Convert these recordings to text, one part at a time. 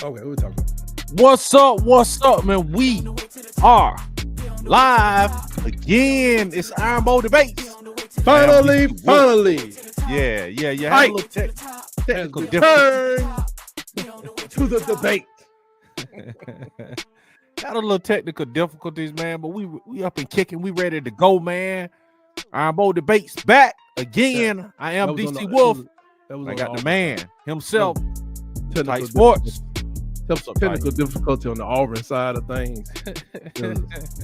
Okay, we're talking. What's up? What's up, man? We are live again. It's Iron Bowl Debates. Finally. Yeah. Had Right. a little technical Turn to the debate. Had a little technical difficulties, man, but we up and kicking. We ready to go, man. Iron Bowl Debates back again. I am DC Wolf. I got the man himself. Tight Sports. Technical difficulty on the Auburn side of things.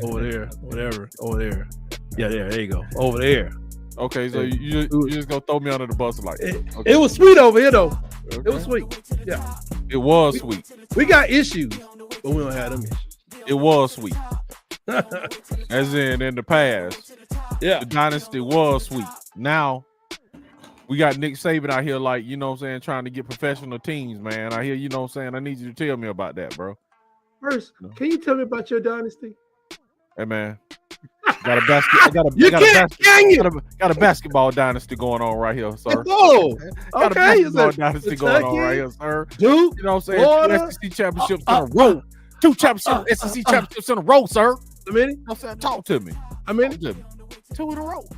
Over there. Yeah, there you go. Over there. Okay, so you just gonna throw me under the bus like it. Okay. It was sweet over here though. Okay. It was sweet. Yeah. It was sweet. We got issues, but we don't have them issues. It was sweet. As in the past. Yeah. The dynasty was sweet. Now we got Nick Saban out here, like, you know what I'm saying, trying to get professional teams, man. I hear, you know what I'm saying? I need you to tell me about that, bro. First, can you tell me about your dynasty? Hey, man. Got a basketball dynasty going on right here, sir. Oh, got a basketball dynasty going on right here, sir. Dude, you know what I'm saying? 2 SEC championships in a row. 2 SEC championships in a row, sir. I mean, you know what I'm saying? Talk to me. I mean, 2 in a row.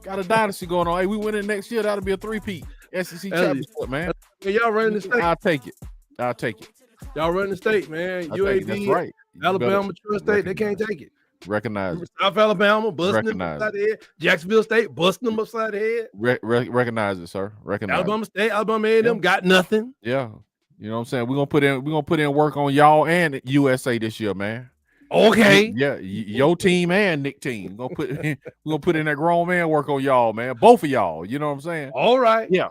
Got a dynasty going on. Hey, we win it next year. That'll be a 3-peat SEC championship, man. Hey, y'all running the state. I'll take it. Y'all running the state, man. UAB, that's right. Alabama, Trust State, they can't take it. Recognize it. South Alabama, busting them upside the head. Jacksonville State, busting them upside the head. Recognize it, sir. Recognize Alabama State, Alabama A&M got nothing. Yeah. You know what I'm saying? We're gonna put in work on y'all and USA this year, man. Okay. Yeah, your team and Nick team. We're gonna put in that grown man work on y'all, man. Both of y'all. You know what I'm saying? All right. Yeah.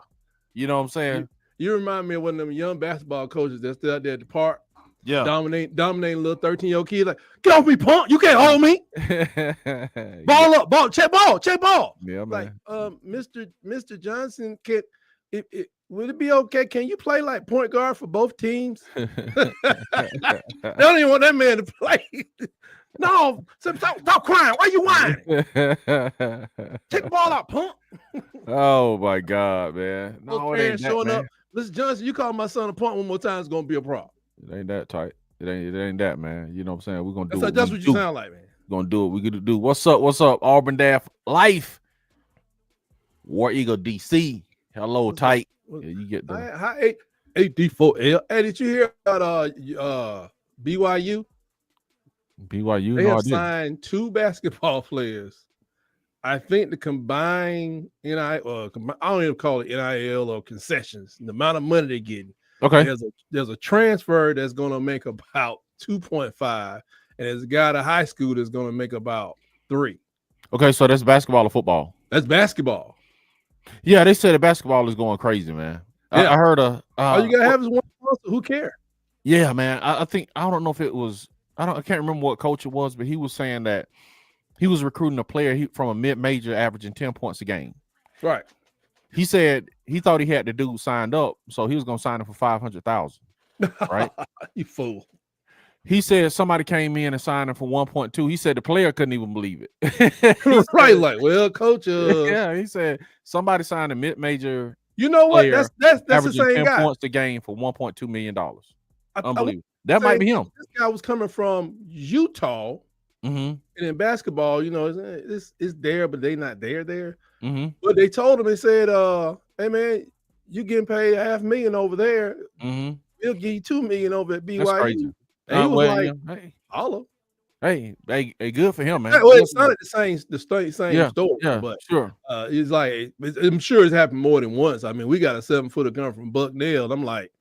You know what I'm saying? You remind me of one of them young basketball coaches that's still out there at the park. Yeah. Dominating little 13-year-old kids. Like, get off me, punk. You can't hold me. Ball up, check ball. Yeah, man. Like, Mr. Johnson, would it be okay? Can you play like point guard for both teams? They don't even want that man to play. No, stop crying. Why you whining? Take the ball out, punk. Oh my God, man. No, it ain't that, showing man. up. Listen, Johnson, you call my son a punk one more time, it's gonna be a problem. It ain't that tight. It ain't that, man. You know what I'm saying? We're gonna do that's what you sound like, man. We're gonna do what we gonna do. What's up? Auburn Daff Life. War Eagle DC. Hello, tight. Yeah, you get the hi, AD4L. Hey, did you hear about BYU? BYU, they have signed 2 basketball players. I think the combined NIL, I don't even call it NIL or concessions, the amount of money they're getting. Okay. There's a transfer that's going to make about 2.5, and there's a guy at a high school that's going to make about 3. Okay, so that's basketball or football? That's basketball. Yeah, they said the basketball is going crazy, man. Yeah. I heard all you gotta have is one sponsor. Who cares? Yeah, man. I think I don't know if it was I can't remember what coach it was, but he was saying that he was recruiting a player from a mid-major averaging 10 points a game. Right. He said he thought he had the dude signed up, so he was gonna sign him for $500,000. Right? You fool. He said somebody came in and signed him for 1.2. He said the player couldn't even believe it. Right, like, well, coach. Yeah, he said somebody signed a mid-major. You know what? That's the same 10 guy. Points a game for $1.2 million. Unbelievable. That might be him. This guy was coming from Utah, and in basketball, you know, it's there, but they not there. But they told him, they said, "Hey man, you getting paid $500,000 over there. We'll give you $2 million over at BYU." That's crazy. And he was like, "Hey, holla." Hey, good for him, man. Well, it's not the same story, but sure. It's like I'm sure it's happened more than once. I mean, we got a 7-footer coming from Bucknell. I'm like,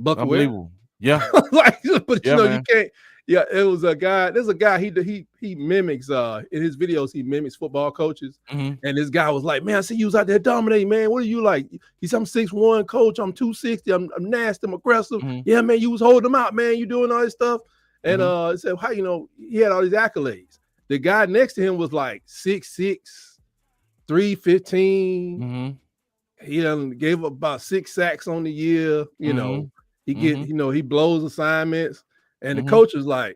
unbelievable. Yeah, like, but yeah, you know, man. you can't. Yeah, it was a guy. There's a guy. He mimics in his videos. He mimics football coaches. And this guy was like, "Man, I see you was out there dominating, man. What are you like?" He said, "I'm 6'1", coach. I'm 260. I'm nasty. I'm aggressive. Yeah, man. You was holding them out, man. You doing all this stuff." And he said, "How, you know?" He had all these accolades. The guy next to him was like 6'6", 315. He gave up about 6 sacks on the year. You know, he he blows assignments. And the coach was like,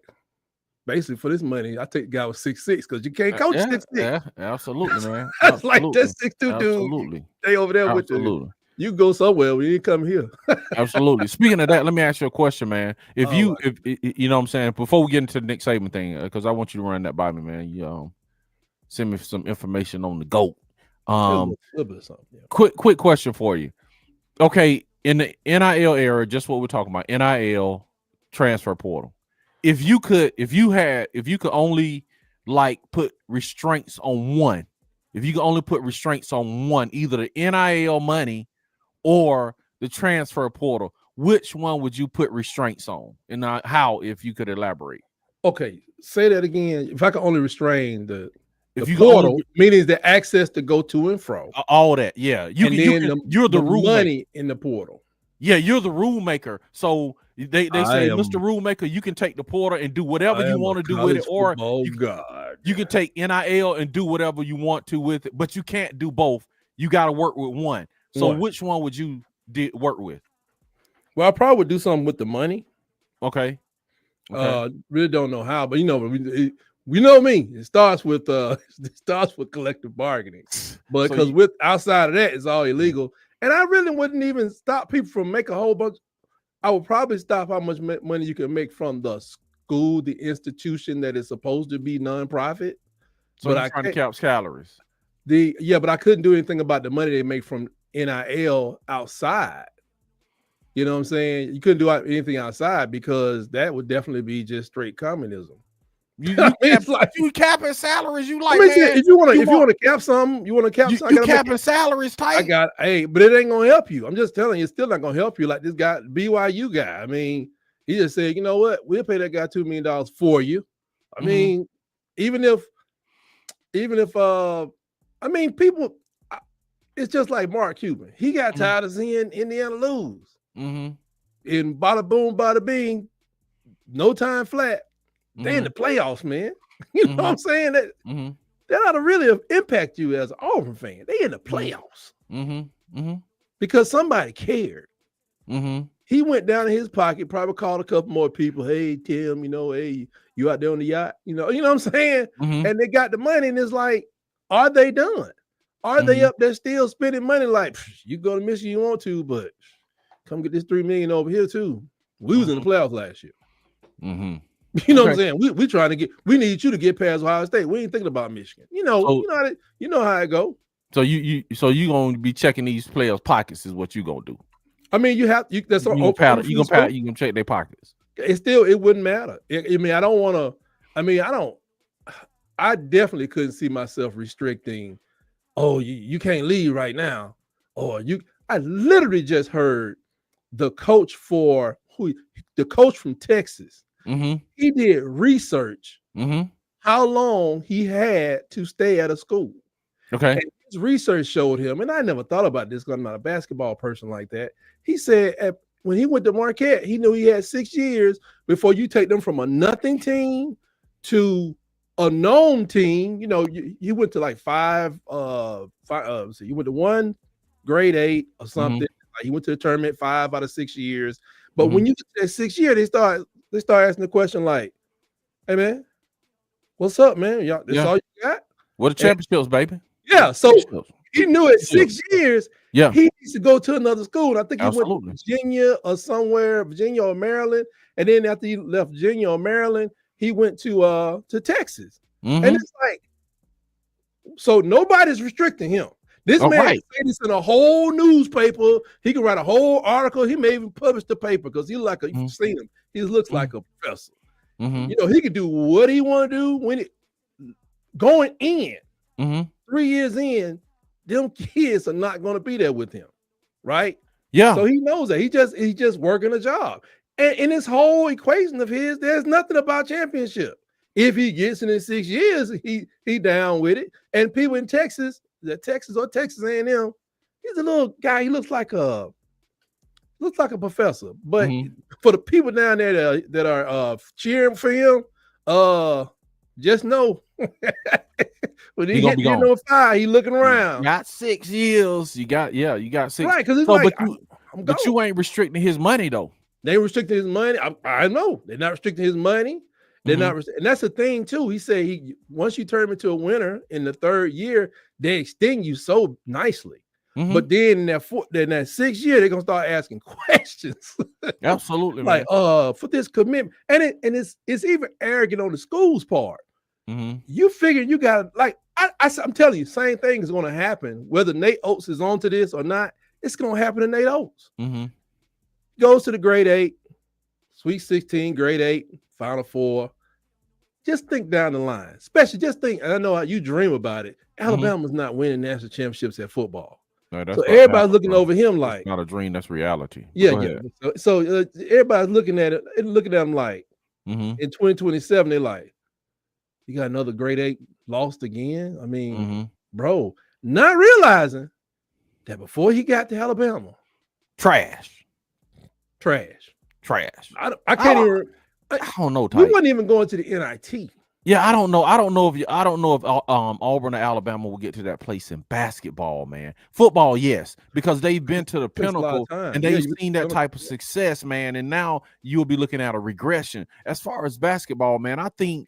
basically, for this money, I take the guy with 6'6", because you can't coach 6'6". Yeah, absolutely, man. That's like that 6'2" dude. They over there with you. You go somewhere when you come here. Absolutely. Speaking of that, let me ask you a question, man. If you know what I'm saying, before we get into the Nick Saban thing, because I want you to run that by me, man. You send me some information on the GOAT. Quick question for you. Okay, in the NIL era, just what we're talking about, NIL transfer portal. If you could only like put restraints on one, if you could only put restraints on one, either the NIL money or the transfer portal, which one would you put restraints on, and how, if you could elaborate? Okay, say that again. If I could only restrain the portal, meaning the access to go to and fro, all that, yeah. You're the rule money maker in the portal. Yeah, you're the rule maker. So they say, Mr. Rule Maker, you can take the portal and do whatever you want to do with it, or you can take NIL and do whatever you want to with it, but you can't do both. You got to work with one. So which one would you work with? Well, I probably would do something with the money. Okay. Really don't know how, but you know, we know me. It starts with collective bargaining, but because with outside of that, it's all illegal. And I really wouldn't even stop people from making a whole bunch. I would probably stop how much money you can make from the school, the institution that is supposed to be nonprofit. So but I'm trying to cap calories. But I couldn't do anything about the money they make from NIL outside. You know what I'm saying? You couldn't do anything outside because that would definitely be just straight communism. You capping salaries. You like, if you want to cap something, you capping salaries tight. But it ain't gonna help you. I'm just telling you, it's still not gonna help you. Like this guy, BYU guy. I mean, he just said, you know what? We'll pay that guy $2 million for you. I mean, even if I mean, people. It's just like Mark Cuban. He got tired of seeing Indiana lose. In bada boom, bada bing, no time flat. They in the playoffs, man. You know what I'm saying? That ought to really impact you as an Auburn fan. They in the playoffs because somebody cared. He went down in his pocket, probably called a couple more people. Hey, Tim, hey, you out there on the yacht? You know what I'm saying? And they got the money, and it's like, are they done? Are they up there still spending money? Like, you go to Michigan, you want to, but come get this $3 million over here too. We was in the playoffs last year. You know what I'm saying? We trying to we need you to get past Ohio State. We ain't thinking about Michigan. You know how it go. So you gonna be checking these players' pockets is what you gonna do. I mean, you gonna check their pockets. It wouldn't matter. I definitely couldn't see myself restricting. Oh, you can't leave right now. I literally just heard the coach from Texas. He did research how long he had to stay at a school. Okay. And his research showed him, and I never thought about this because I'm not a basketball person like that. He said when he went to Marquette, he knew he had 6 years before you take them from a nothing team to a known team. You know, you went to like you went to 1 grade 8 or something. Like he went to the tournament 5 out of 6 years. But when you get to that 6th year, they start asking the question like, "Hey man, what's up, man? This all you got? What the championships, baby?" Yeah. So he knew at 6 years, he needs to go to another school. I think he went to Virginia or somewhere, Virginia or Maryland. And then after he left Virginia or Maryland, he went to Texas. And it's like, so nobody's restricting him. This man said this in a whole newspaper. He can write a whole article. He may even publish the paper because you've seen him. He looks like a professor. You know, he can do what he want to do when going in. 3 years in, them kids are not going to be there with him, right? Yeah. So he knows that. He's just working a job. And in this whole equation of his, there's nothing about championship. If he gets in 6 years, he down with it. And people in Texas or Texas A&M, he's a little guy. He looks like a professor. But for the people down there that are cheering for him, just know when he hit number 5, he looking around. You got 6 years. You got 6. Right, because it's but you ain't restricting his money though. They restricting his money. I know they're not restricting his money. They're not, and that's the thing too. He said once you turn him into a winner in the 3rd year, they extend you so nicely. But then in that 6th year, they're gonna start asking questions. Absolutely, like man. For this commitment, and it's even arrogant on the school's part. You figure you got like I'm telling you, same thing is gonna happen whether Nate Oates is onto this or not. It's gonna happen to Nate Oates. Goes to the grade 8, Sweet 16, grade 8, Final Four. Just think down the line, especially just think. And I know how you dream about it. Alabama's not winning national championships at football. No, so everybody's looking over him like not a dream, that's reality. Yeah. So everybody's looking at it and looking at him like in 2027, they're like, you got another grade 8 lost again. I mean, bro, not realizing that before he got to Alabama, trash. I can't even. I don't know. We wasn't even going to the NIT. Yeah, I don't know. I don't know if Auburn or Alabama will get to that place in basketball, man. Football, yes, because they've been to the pinnacle and they've seen that type of success, man. And now you'll be looking at a regression. As far as basketball, man, I think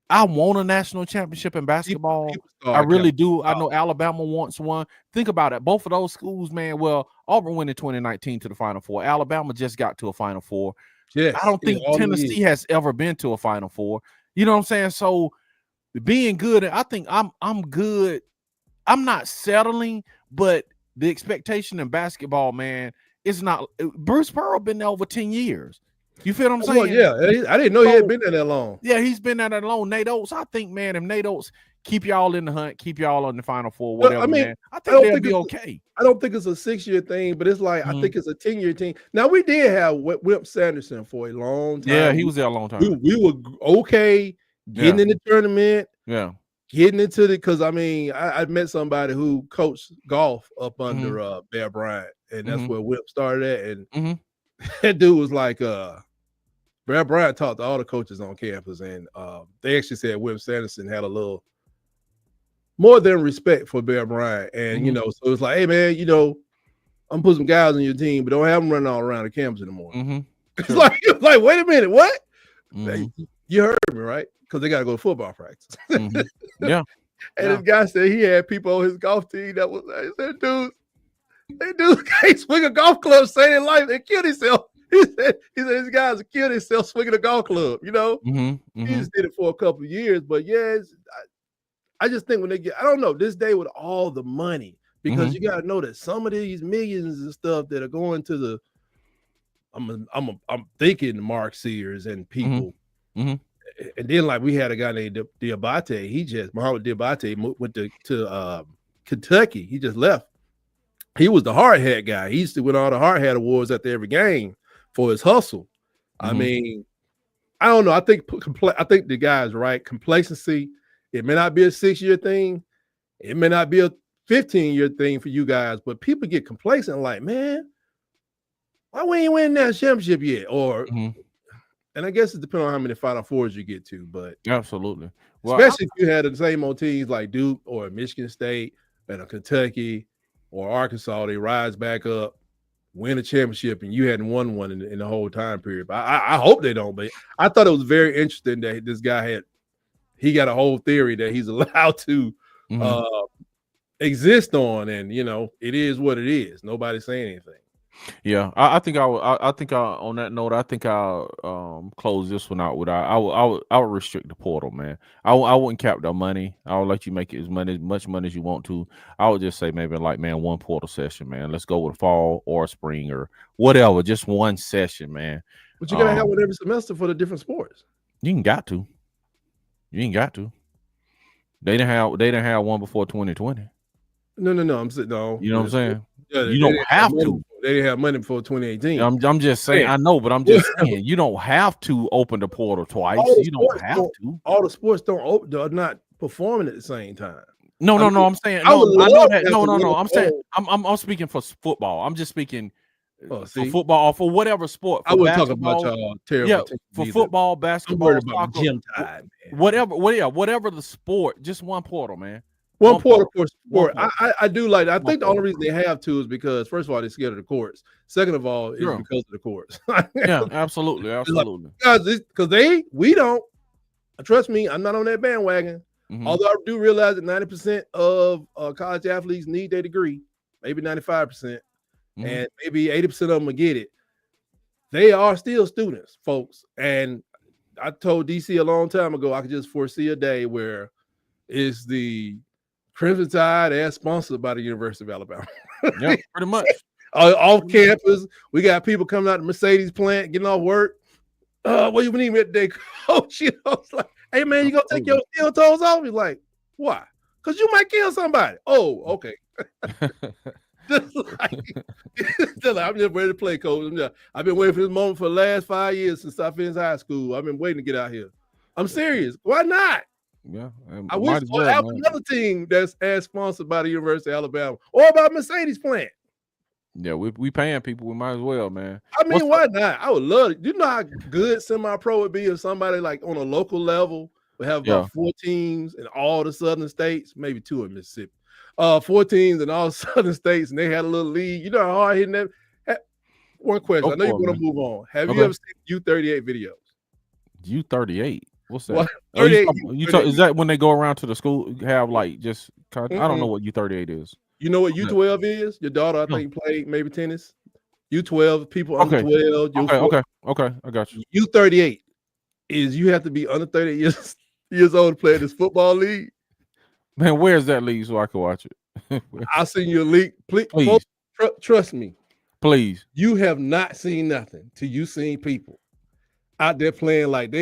I want a national championship in basketball. I really do. I know Alabama wants one. Think about it. Both of those schools, man. Well, Auburn went in 2019 to the Final Four. Alabama just got to a Final Four. Yes, I don't think Tennessee has ever been to a Final Four. You know what I'm saying? So being good, I think I'm good. I'm not settling, but the expectation in basketball, man, is not. Bruce Pearl been there over 10 years. You feel what I'm saying? Yeah, I didn't know he had been there that long. Yeah, he's been there that long. Nate Oates, I think, man, if Nate Oates keep y'all in the hunt, keep y'all on the Final Four, whatever, man, I think they'll be okay. I don't think it's a 6-year thing, but it's like I think it's a 10-year thing. Now we did have Wimp Sanderson for a long time. Yeah, he was there a long time. We were okay getting in the tournament. Yeah, getting into the because I mean I met somebody who coached golf up under Bear Bryant, and that's where Wimp started at, and that dude was like Bear Bryant talked to all the coaches on campus, and they actually said Wimp Sanderson had a little more than respect for Bear Bryant. And, you know, so it's like, hey, man, you know, I'm putting some guys on your team, but don't have them running all around the campus anymore. It's like, wait a minute, what? You heard me, right? Because they got to go to football practice. Yeah. And this guy said he had people on his golf team that was, he said, dude can't swing a golf club, say their life, they killed himself. He said these guys killed himself swinging a golf club, you know? He just did it for a couple of years, but yeah, I just think when they get, I don't know, this day with all the money, because you got to know that some of these millions and stuff that are going to the, I'm thinking Mark Sears and people. And then like we had a guy named Diabate. Muhammad Diabate went to Kentucky. He just left. He was the hard hat guy. He used to win all the hard hat awards after every game for his hustle. I mean, I don't know. I think the guy's right. Complacency. It may not be a 6-year thing. It may not be a 15-year thing for you guys, but people get complacent like, man, why we ain't winning that championship yet? Or, and I guess it depends on how many Final Fours you get to, but absolutely. Well, especially if you had the same old teams like Duke or Michigan State and a Kentucky or Arkansas, they rise back up, win a championship, and you hadn't won one in the whole time period. But I hope they don't, but I thought it was very interesting that this guy he got a whole theory that he's allowed to exist on, and you know it is what it is. Nobody's saying anything. Yeah, I think on that note, I think I'll close this one out with I would restrict the portal, man. I wouldn't cap the money. I would let you make it as much money as you want to. I would just say maybe like, man, one portal session, man. Let's go with fall or spring or whatever, just one session, man. But you gotta have one every semester for the different sports. You ain't got to. They didn't have one before 2020. No. I'm saying no. You know what I'm saying? Yeah, you don't have to. They didn't have money before 2018. I'm just saying. I know, but I'm just saying you don't have to open the portal twice. You don't have to. All the sports are not performing at the same time. No. I'm saying no. I know that. No. I'm saying I'm speaking for football. I'm just speaking for football or for whatever sport. I wouldn't talk about y'all terrible. Yeah, for football, basketball, soccer, gym time, man. Whatever the sport, just one portal, man. One portal for sport. I do like that. I think the only reason they have to is because first of all, they're scared of the courts. Second of all, it's because of the courts. Yeah, absolutely. Because we don't. Trust me, I'm not on that bandwagon. Although I do realize that 90% of college athletes need their degree. maybe 95%, and maybe 80% of them will get it. They are still students, folks. And I told DC a long time ago, I could just foresee a day where it's the Crimson Tide as sponsored by the University of Alabama. Yeah, pretty much. Off campus, we got people coming out the Mercedes plant, getting off work. What you need me today, coach? You know, it's like, hey man, you gonna take your steel toes off? He's like, why? Because you might kill somebody. Oh, okay. just like, I'm just ready to play, coach. I've been waiting for this moment for the last 5 years since I finished high school. I've been waiting to get out here. I'm serious. Why not? Yeah, I wish I have another team that's as sponsored by the University of Alabama or by Mercedes plant. Yeah, we paying people. We might as well, man. I mean, why not? I would love it. You know how good semi-pro would be if somebody like on a local level would have about 4 teams in all the southern states, maybe 2 in Mississippi. 4 teams in all southern states, and they had a little league. You know how hard hitting that. One question. I know you want to move on. Have you ever seen U38 videos? U38. What's that? What? 38, is that when they go around to the school, have like just? I don't know what U38 is. You know what U12 is? Your daughter, I think, played maybe tennis. U12 people under 12. Okay, I got you. U38 is you have to be under 30 years old to play in this football league. Man, where's that league so I can watch it? I'll send you a league. Please. Trust me. Please. You have not seen nothing till you seen people out there playing like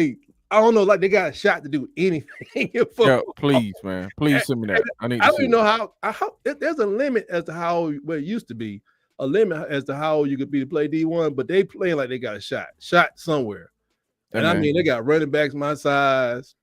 I don't know, like they got a shot to do anything. Yeah, please, man. Please send me that. I don't even know how there's a limit as to how it used to be, a limit as to how you could be to play D1, but they playing like they got a shot somewhere. And I mean, they got running backs my size.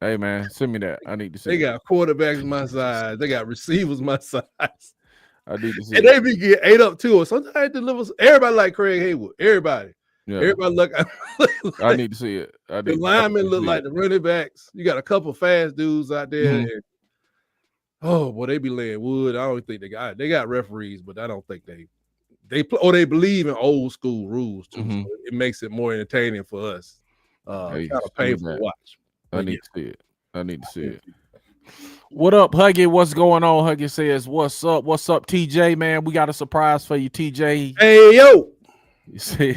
Hey man, send me that. I need to see. They got quarterbacks my size. They got receivers my size. I need to see. And they be get 8 up 2, or sometimes they deliver. Everybody like Craig Haywood. Everybody. Yeah. Everybody look. Like, I need to see it. The linemen look like the running backs. You got a couple fast dudes out there. And, oh boy, they be laying wood. I don't think they got referees, but I don't think they play, or they believe in old school rules too. So it makes it more entertaining for us. Kind of painful to watch. I need to see it. I need to see it. What up, Huggy? What's going on? Huggy says, "What's up? What's up, TJ? Man, we got a surprise for you, TJ." Hey yo. You see,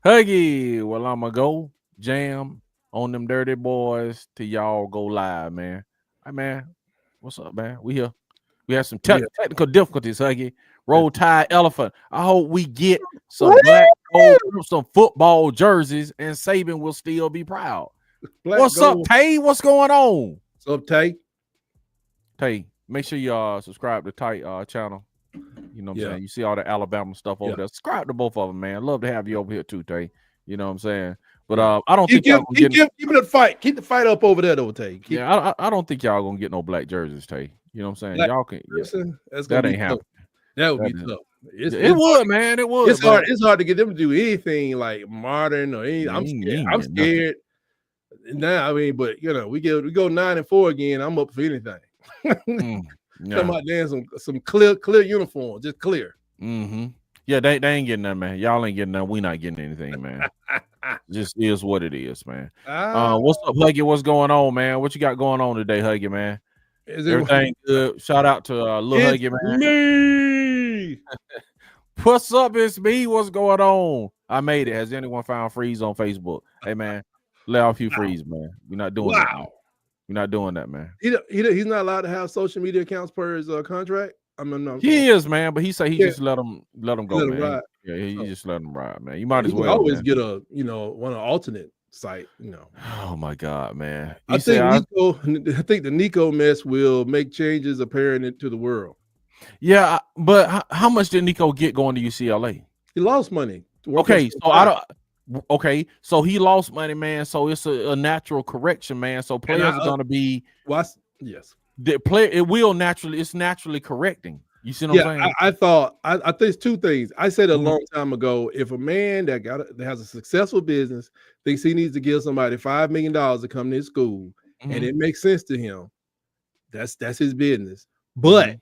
Huggy, well, I'ma go jam on them dirty boys till y'all go live, man. Hey, man, what's up, man? We here. We have some technical difficulties, Huggy. Roll Tide Elephant. I hope we get some black gold, some football jerseys, and Saban will still be proud. What's up, Tay? What's going on? What's up, Tay? Tay, make sure you subscribe to Tay channel. You know what I'm saying? You see all the Alabama stuff over there. Subscribe to both of them, man. Love to have you over here too, Tay. You know what I'm saying? But I don't think y'all keep the fight. Keep the fight up over there, though, Tay. I don't think y'all gonna get no black jerseys, Tay. You know what I'm saying? Y'all can. That ain't happening. That would be tough. It would, man. It would. It's hard. It's hard to get them to do anything like modern or anything. I'm scared. Now, I mean, but you know, we go 9-4 again. I'm up for anything. Come out there in some clear uniform, just clear. Yeah, they ain't getting nothing, man. Y'all ain't getting nothing. We not getting anything, man. Just is what it is, man. What's up, Huggy? What's going on, man? What you got going on today, Huggy, man? Everything good? Shout out to Lil Huggy, man. Me. What's up? It's me. What's going on? I made it. Has anyone found Freeze on Facebook? Hey, man, let off you Freeze, man. We're not doing that. Man. We're not doing that, man. He's not allowed to have social media accounts per his contract. He is, man, but he said he just let him go, man. Yeah, he just let him ride, man. You might as well always get one of alternate site, Oh my God, man. I think the Nico mess will make changes apparent to the world. Yeah, but how much did Nico get going to UCLA? He lost money. Okay, so he lost money, man. So it's a natural correction, man. So players are gonna be yes. It's naturally correcting. You see what I'm saying? I think it's 2 things. I said a long time ago, if a man that has a successful business thinks he needs to give somebody $5 million to come to his school, and it makes sense to him, that's his business. But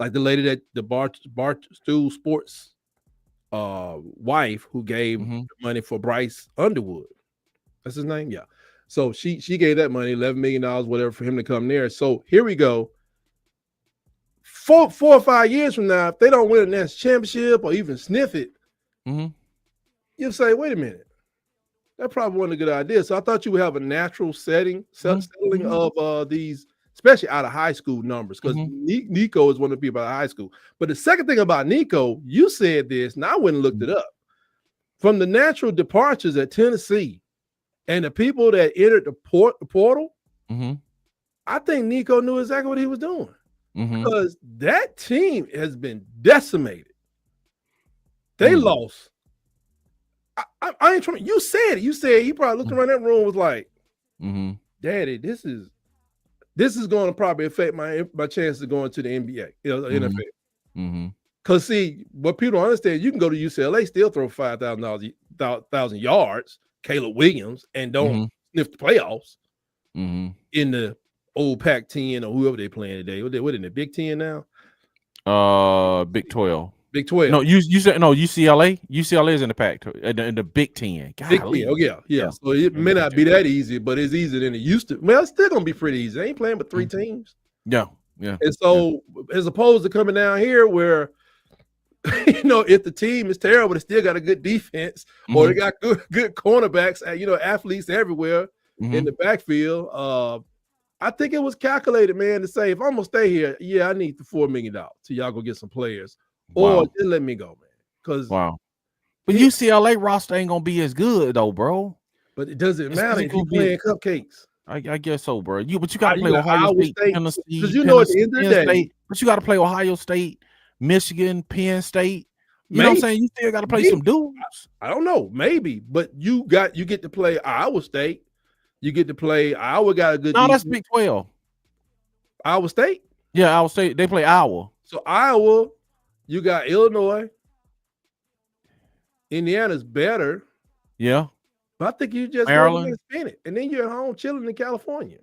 like the lady that the Barstool Sports wife who gave the money for Bryce Underwood, that's his name, yeah. So she gave that money, $11 million, whatever, for him to come there. So here we go. 4 or 5 years from now, if they don't win a national championship or even sniff it, you'll say, wait a minute. That probably wasn't a good idea. So I thought you would have a natural settling of these, especially out of high school numbers, because Nico is one of the people out of high school. But the second thing about Nico, you said this, and I went and looked it up. From the natural departures at Tennessee and the people that entered the portal, I think Nico knew exactly what he was doing. Because that team has been decimated. They lost. I ain't trying. You said it. You said he probably looked around that room and was like, Daddy, this is going to probably affect my chances of going to the NBA, NFL. Because see, what people don't understand, you can go to UCLA, still throw 5,000 yards, Caleb Williams, and don't sniff the playoffs in the old Pac-10 or whoever they playing today. What in the Big 10 now? Big 12. Big 12. No, you said no. UCLA. UCLA is in the Pac in the Big 10. Big 10. Oh yeah. So it may not be that easy, but it's easier than it used to. Well, it's still gonna be pretty easy. They ain't playing but 3 teams. Yeah. And so, as opposed to coming down here where, if the team is terrible, they still got a good defense, or they got good cornerbacks, athletes everywhere in the backfield. I think it was calculated, man, to say, if I'm gonna stay here, I need the $4 million till y'all go get some players. Or just let me go, man. Because but UCLA roster ain't gonna be as good though, bro. But it doesn't matter if you playing cupcakes. I guess so, bro. But you gotta play Ohio State, Tennessee, because at the end of the day, but you gotta play Ohio State, Michigan, Penn State. You know what I'm saying? You still gotta play some dudes. I don't know, maybe, but you get to play Iowa State. You get to play Iowa. Got a good. No, that's Big 12. Iowa State. Yeah, Iowa State. They play Iowa. So Iowa. You got Illinois. Indiana's better. Yeah. But I think you just Maryland. Spin it. And then you're at home chilling in California.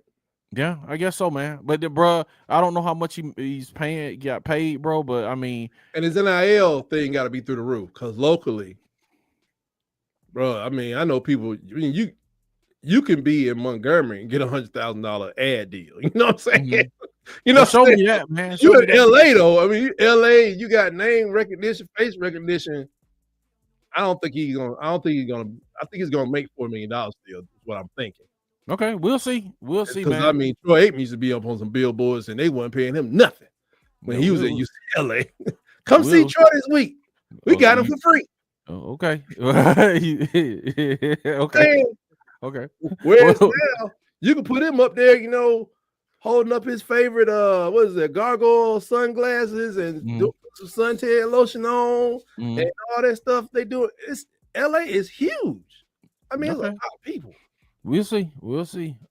Yeah, I guess so, man. But bro, I don't know how much he's got paid, bro. But I mean, and his NIL thing got to be through the roof, because locally, bro, I mean, I know people. I mean, you can be in Montgomery and get $100,000 ad deal. You know what I'm saying? You know, show me that, man. You in LA though. I mean, LA, you got name recognition, face recognition. I think he's gonna. I think he's gonna make $4 million still. Is what I'm thinking. Okay, we'll see. We'll see, man. I mean, Troy Aikman used to be up on some billboards, and they weren't paying him nothing when he was at UCLA. Come see Troy this week. We got him for free. Oh, okay. Okay. Okay. Whereas now, you can put him up there, holding up his favorite gargoyle sunglasses and doing some suntan lotion on and all that stuff they do. LA is huge. I mean, it's a lot of people. We'll see.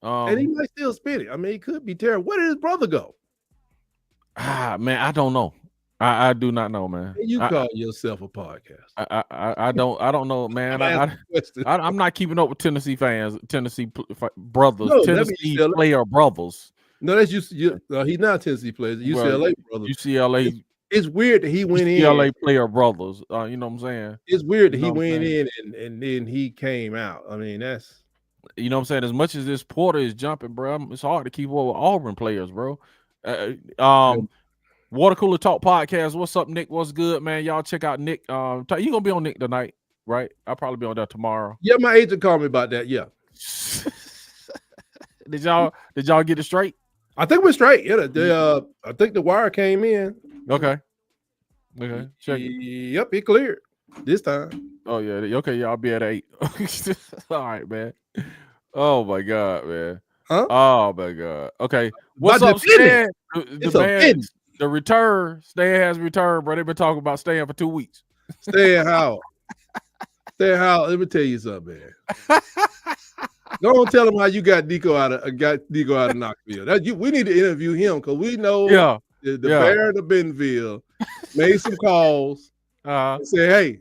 And he might still spin it. I mean, he could be terrible. Where did his brother go? Man, I don't know. I do not know, man. You call yourself a podcast. I don't know, man. I'm not keeping up with Tennessee fans, Tennessee brothers, Tennessee player brothers. No, that's he's not Tennessee players. UCLA brothers. UCLA. It's weird that he went in. UCLA player brothers. You know what I'm saying? It's weird that he went in and then he came out. I mean, that's. You know what I'm saying? As much as this Porter is jumping, bro, it's hard to keep up with Auburn players, bro. Water Cooler Talk Podcast. What's up, Nick? What's good, man? Y'all check out Nick. You gonna be on Nick tonight, right? I'll probably be on that tomorrow. Yeah, my agent called me about that. Yeah. Did y'all get it straight? I think we're straight. Yeah, I think the wire came in. Okay. Check it. Yep, he cleared this time. Oh yeah. Okay, y'all be at 8. All right, man. Oh my God, man. Huh? Oh my God. Okay. What's up, Stan? The return. Stan has returned, bro. They've been talking about staying for 2 weeks. Stan how? Let me tell you something, man. Go on, tell him how you got Nico out of Knoxville. We need to interview him, because we know the Bear of Bentonville made some calls. And said,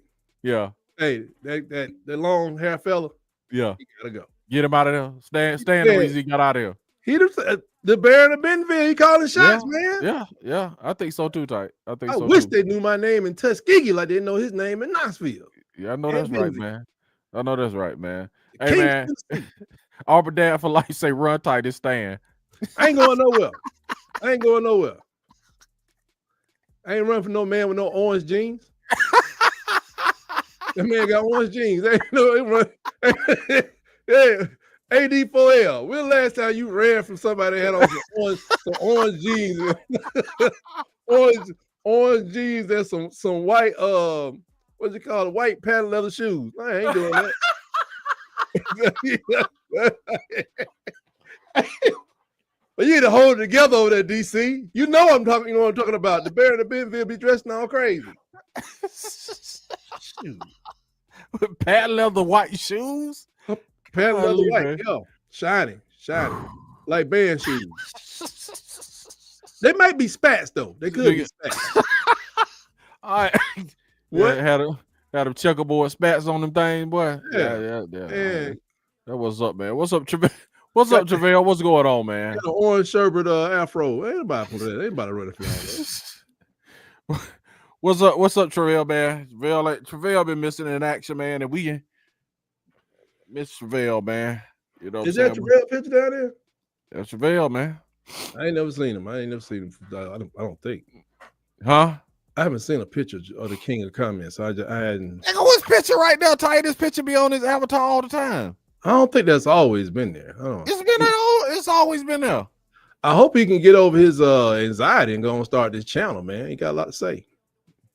hey, that long hair fella, he gotta go. Get him out of there. Stan the reason he got out of there. He the Bear of Bentonville. He calling shots, man. Yeah. I think so too, Tight. I wish they knew my name in Tuskegee like they didn't know his name in Knoxville. Yeah, I know that's right, man. Hey, man. Auburn Dad for life say run tight and Stan. I ain't going nowhere. I ain't running for no man with no orange jeans. That man got orange jeans. Ain't no run. Yeah. AD4L. When the last time you ran from somebody that had on some orange jeans? orange jeans and some white what's it called? White patent leather shoes. I ain't doing that. But you need to hold it together over there, DC. You know what I'm talking about. The bear and the Benville be dressing all crazy. With patent leather white shoes? Patent leather white, yo. Shiny. Like band shoes. They might be spats though. They could be spats. All right. What? Yeah, had a checkerboard spats on them things, boy. Yeah. That what's up, man? What's up, Travell? What's up, Travell? What's going on, man? Got an orange sherbet afro. Ain't nobody running for y'all. What's up, Travell, man? Travell been missing in action, man, and we miss Travell, man. You know, is that Travell picture down there? That's Travell, man. I ain't never seen him. I don't think. Huh? I haven't seen a picture of the king of the comments. I hadn't. Nigga, what's picture right there? Ty, this picture be on his avatar all the time. I don't think that's always been there. It's been there. It's always been there. I hope he can get over his anxiety and go and start this channel, man. He got a lot to say.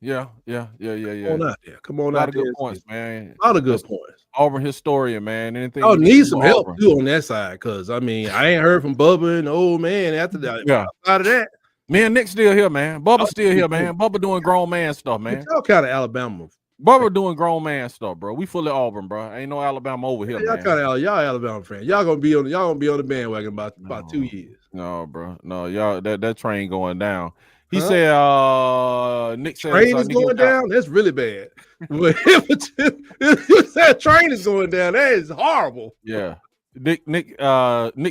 Yeah. Come on out there. Good points, man. A lot of good points. Auburn historian, man. Anything? I need some help too on that side, because I ain't heard from Bubba and the old man after that. Yeah. Out of that. Man, Nick's still here, man. Bubba's still here, man. Bubba doing grown man stuff, man. Y'all kind of Alabama. Bubba doing grown man stuff, bro. We fully Auburn, bro. Ain't no Alabama over here, y'all man. Y'all Alabama fans. Y'all gonna be on the bandwagon about 2 years. No, bro. No, y'all that train going down. He said Nick said train is going down. That's really bad. If that train is going down, that is horrible. Yeah. Nick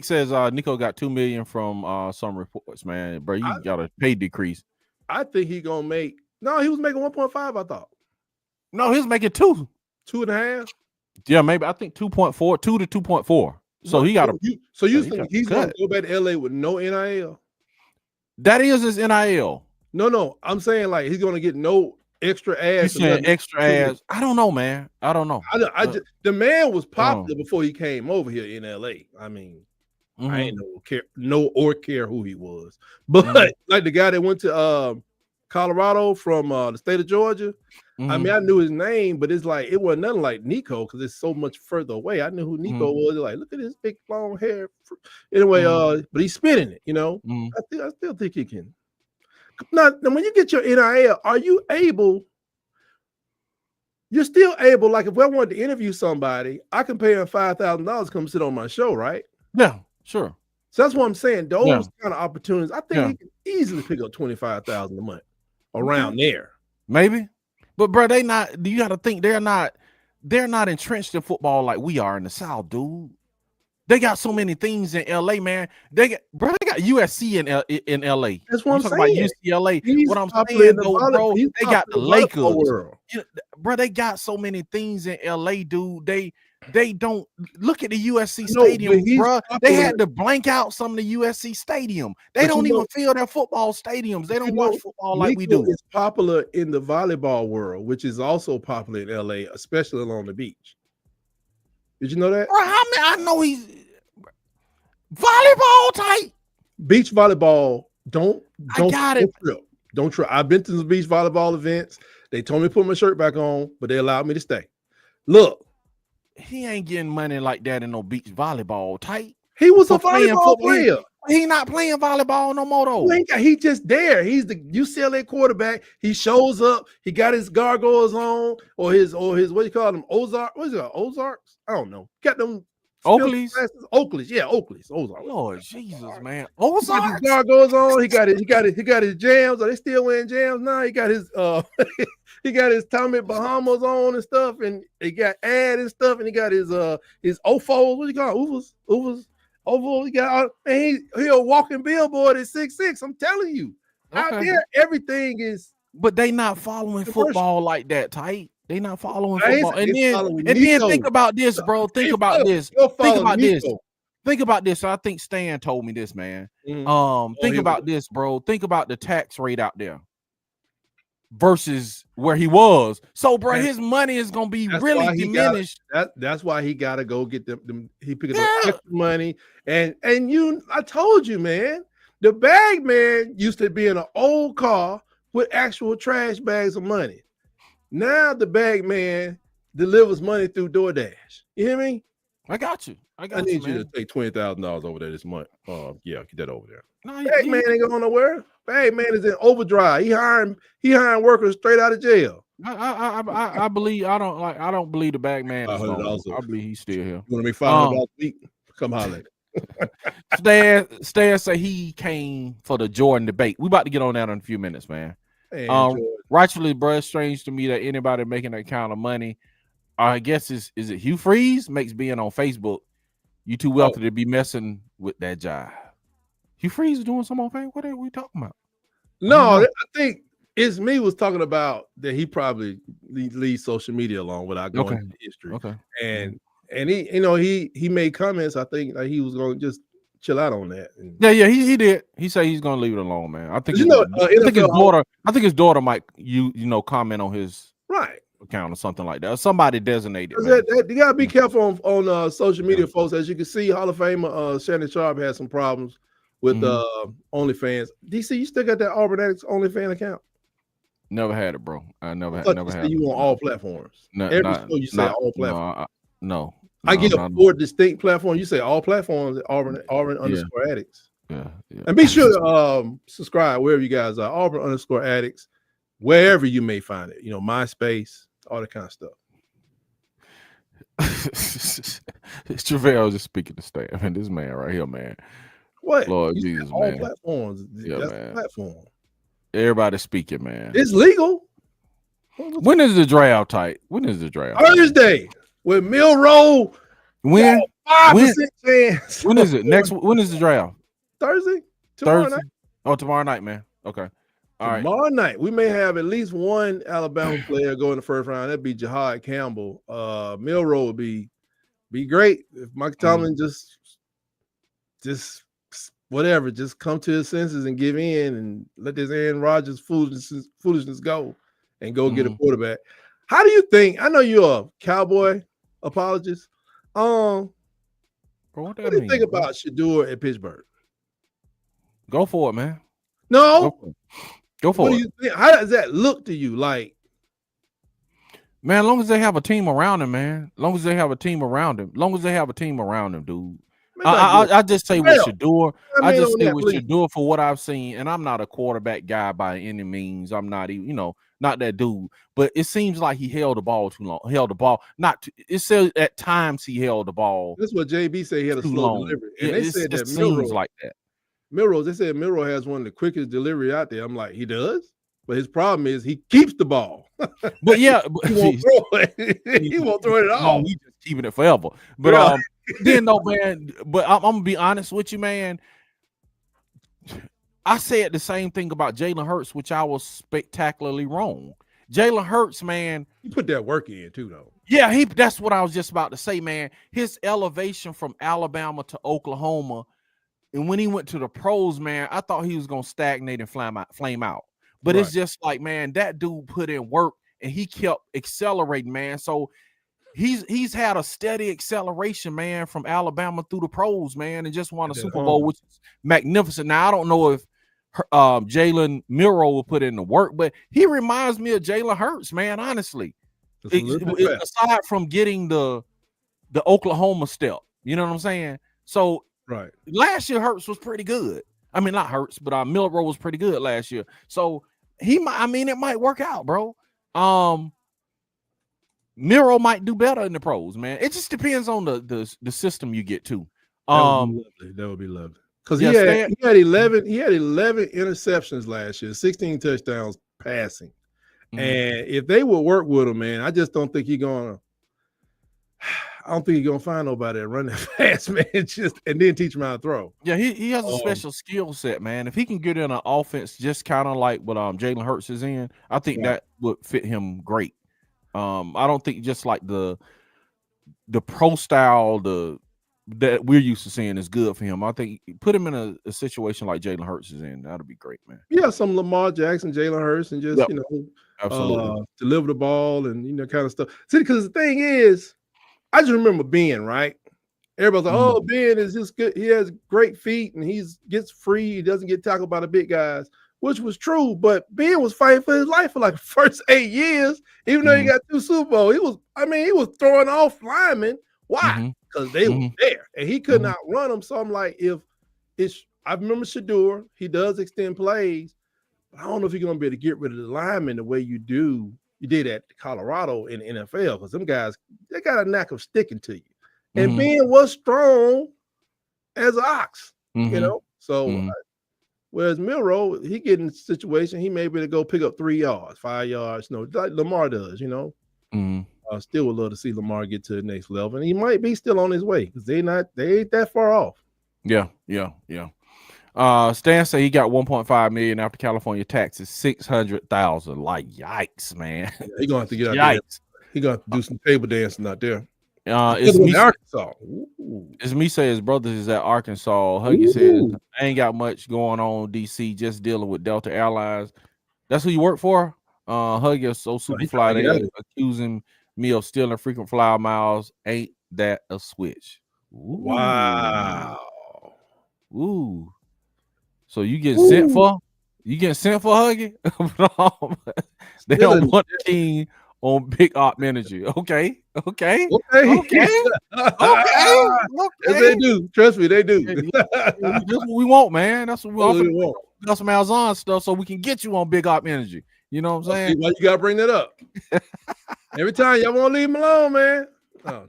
says Nico got $2 million from some reports, man. Bro, you got a pay decrease. I think he gonna make he was making 1.5, I thought. No, he was making 2. 2.5. Yeah, maybe I think 2.4, 2 to 2.4. So he got so you think he's gonna go back to LA with no NIL? That is his NIL. No, I'm saying like he's gonna get no extra ads. You saying extra ads? I don't know, man. I don't know. The man was popular before he came over here in LA. I ain't care who he was, but like the guy that went to Colorado from the state of Georgia. I knew his name, but it's like it wasn't nothing like Nico because it's so much further away. I knew who Nico was. Like, look at his big long hair. Anyway, but he's spinning it, you know. I still think he can. Now, when you get your NIL, are you able? You're still able. Like, if I wanted to interview somebody, I can pay him $5,000 to come sit on my show, right? Yeah, sure. So that's what I'm saying. Those kind of opportunities, I think he can easily pick up $25,000 a month around there. Maybe. But bro, you got to think they're not entrenched in football like we are in the South, dude. They got so many things in LA, man. They got USC in LA. That's what I'm saying. About UCLA. What I'm saying, though, bro, they got the Lakers. Bro, they got so many things in LA, dude. They don't look at the USC stadium, bro. They had to blank out some of the USC stadium. They don't even fill their football stadiums. They don't watch football like we do. It's popular in the volleyball world, which is also popular in LA, especially along the beach. Did you know that? Bro, I know he's volleyball type. Beach volleyball. Don't trip. I've been to the beach volleyball events. They told me to put my shirt back on, but they allowed me to stay. Look. He ain't getting money like that in no beach volleyball type. He was a volleyball player. He not playing volleyball no more though. He just there. He's the UCLA quarterback. He shows up. He got his gargoyles on, or his what do you call them? Ozark. What is it? Ozarks? I don't know. Got them Oakleys. Yeah, Oakleys. Ozark. Lord Jesus, man. Ozarks. He got his gargoyles on. He got his jams. Are they still wearing jams? No, he got his he got his Tommy Bahamas on and stuff, and he got ad and stuff, and he got his OFOs. What do you call it? Uvas. Ovo, he got, and he a walking billboard at 6'6". I'm telling you, out there, everything is. But they not following football like that, tight. They not following football. And then think about this, bro. Think about this. Think about this. I think Stan told me this, man. Think about this, bro. Think about the tax rate out there. versus where he was. So, bro, his money is gonna be really diminished. That's why he gotta go get them. He picked up extra money, and I told you, man, the bag man used to be in an old car with actual trash bags of money. Now the bag man delivers money through DoorDash. You hear me? I got you. I need you to take $20,000 over there this month. Yeah, get that over there. No, bag man ain't going nowhere. Bag man is in overdrive. He hiring workers straight out of jail. I believe I don't believe the bag man is gone. I believe he's still here. You want to make $500 a week? Come holler. Stan say he came for the Jordan debate. We about to get on that in a few minutes, man. Hey, rightfully, bro, it's strange to me that anybody making that kind of money, I guess is it Hugh Freeze makes being on Facebook you too wealthy to be messing with that jive. Hugh Freeze is doing some on Facebook. What are we talking about? No, I think it's me was talking about that he probably leaves social media alone without going into history. Okay. And he made comments. I think that he was going to just chill out on that. Yeah, he did. He said he's going to leave it alone, man. I think his daughter might comment on his account or something like that. Or somebody designated. You gotta be careful on social media, folks. As you can see, Hall of Famer Shannon Sharp had some problems with OnlyFans. DC, you still got that Auburn Addicts OnlyFans account? Never had it, bro. I never had it. You on all platforms? Every show you say all platforms. No. I get 4 distinct platforms. You say all platforms. Auburn _Addicts. Yeah. And be sure to subscribe wherever you guys are. Auburn _Addicts, wherever you may find it. MySpace, all that kind of stuff. Travell just speaking to Stan. Man, this man right here, man. What? Lord Jesus, all man. Platforms. Yeah, that's man. The platform. Everybody speaking, man. It's legal. When is the draft tight? When is the draft? Thursday with Milroe. When? 5% chance. When is it? When is the draft? Thursday. Tomorrow night. Oh, tomorrow night, man. Okay. Tomorrow night, we may have at least one Alabama player go in the first round. That'd be Jahad Campbell. Milroe would be great if Mike Tomlin just whatever, just come to his senses and give in and let this Aaron Rodgers foolishness go and go get a quarterback. How do you think? I know you're a Cowboy apologist. What do you think about Shedeur at Pittsburgh? Go for it, man. No. Go for it. What do you think? How does that look to you? Like, man, as long as they have a team around him, man. As long as they have a team around him. Dude. I just say with Shedeur. I just say with Shedeur for what I've seen, and I'm not a quarterback guy by any means. I'm not even, not that dude. But it seems like he held the ball too long. It says at times he held the ball. That's what JB said. He had a slow delivery. And they said that seems like that. They said Milroe has one of the quickest delivery out there. I'm like, he does? But his problem is he keeps the ball. But yeah, he won't throw it. He won't throw it at all. We just keeping it forever. But then no, man. But I'm gonna be honest with you, man. I said the same thing about Jalen Hurts, which I was spectacularly wrong. Jalen Hurts, man, he put that work in too, though. Yeah, that's what I was just about to say, man. His elevation from Alabama to Oklahoma, and when he went to the pros, man, I thought he was gonna stagnate and flame out. But it's just like, man, that dude put in work and he kept accelerating, man. So he's had a steady acceleration, man, from Alabama through the pros, man, and just won a Super Bowl, which is magnificent. Now, I don't know if Jalen Milroe will put in the work, but he reminds me of Jalen Hurts, man, honestly. Aside from getting the Oklahoma step, you know what I'm saying? So last year Hurts was pretty good. I mean, not Hurts, but Milroe was pretty good last year. So it might work out, bro. Milroe might do better in the pros, man. It just depends on the system you get to. That would be lovely. Because he had 11 interceptions last year, 16 touchdowns passing. And if they would work with him, man, I just don't think he's gonna find nobody that run that fast, man. And then teach him how to throw. Yeah, he has a special skill set, man. If he can get in an offense just kind of like what Jalen Hurts is in, I think that would fit him great. I don't think just like the pro style, the that we're used to seeing is good for him. I think put him in a situation like Jalen Hurts is in. That'll be great, man. Yeah, some Lamar Jackson, Jalen Hurts, and just absolutely deliver the ball and kind of stuff. See, because the thing is, I just remember Ben, right? Everybody's like, "Oh, Ben is just good. He has great feet, and gets free. He doesn't get tackled by the big guys," which was true. But Ben was fighting for his life for like the first 8 years, even though he got 2 Super Bowls. He was throwing off linemen. Why? Because they were there, and he could not run them. So I'm like, I remember Shador, he does extend plays, but I don't know if you're going to be able to get rid of the linemen the way you did at Colorado in the NFL, because them guys, they got a knack of sticking to you. And Ben was strong as an ox, So whereas Milroe, he get in a situation, he may be able to go pick up 3 yards, 5 yards, like Lamar does, Still would love to see Lamar get to the next level, and he might be still on his way because they ain't that far off. Yeah. Stan said he got 1.5 million after California taxes, 600,000. Like, yikes, man. Yeah, he gonna have to get out there. He gonna have to do some table dancing out there. It's me say his brother is at Arkansas. Huggy says I ain't got much going on DC, just dealing with Delta Airlines. That's who you work for? Huggy is so super fly. They accusing me of stealing frequent flyer miles. Ain't that a switch? Wow. Ooh. So you get sent for? You get sent for Huggy? They don't want the king on Big Op Energy. Okay. Yes, they do. Trust me, they do. That's what we want, man. That's what we want. Got some Alzon stuff so we can get you on Big Op Energy. You know what I'm saying? Why you gotta bring that up? Every time y'all want to leave him alone, man. Oh.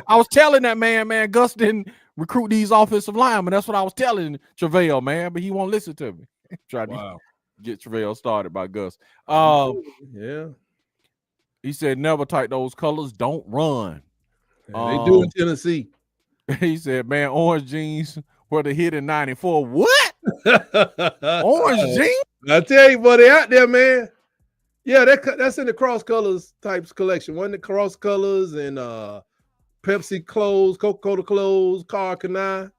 I was telling that man, Gus didn't recruit these offensive linemen. That's what I was telling Travell, man, but he won't listen to me. Tried to get Travell started by Gus. Yeah. He said, never type those colors. Don't run. They do in Tennessee. He said, man, orange jeans were the hit in 94. What? Orange jeans? I tell you, buddy, out there, man. Yeah, that's in the cross colors types collection. One of the cross colors and Pepsi clothes, Coca-Cola clothes, Car Canai.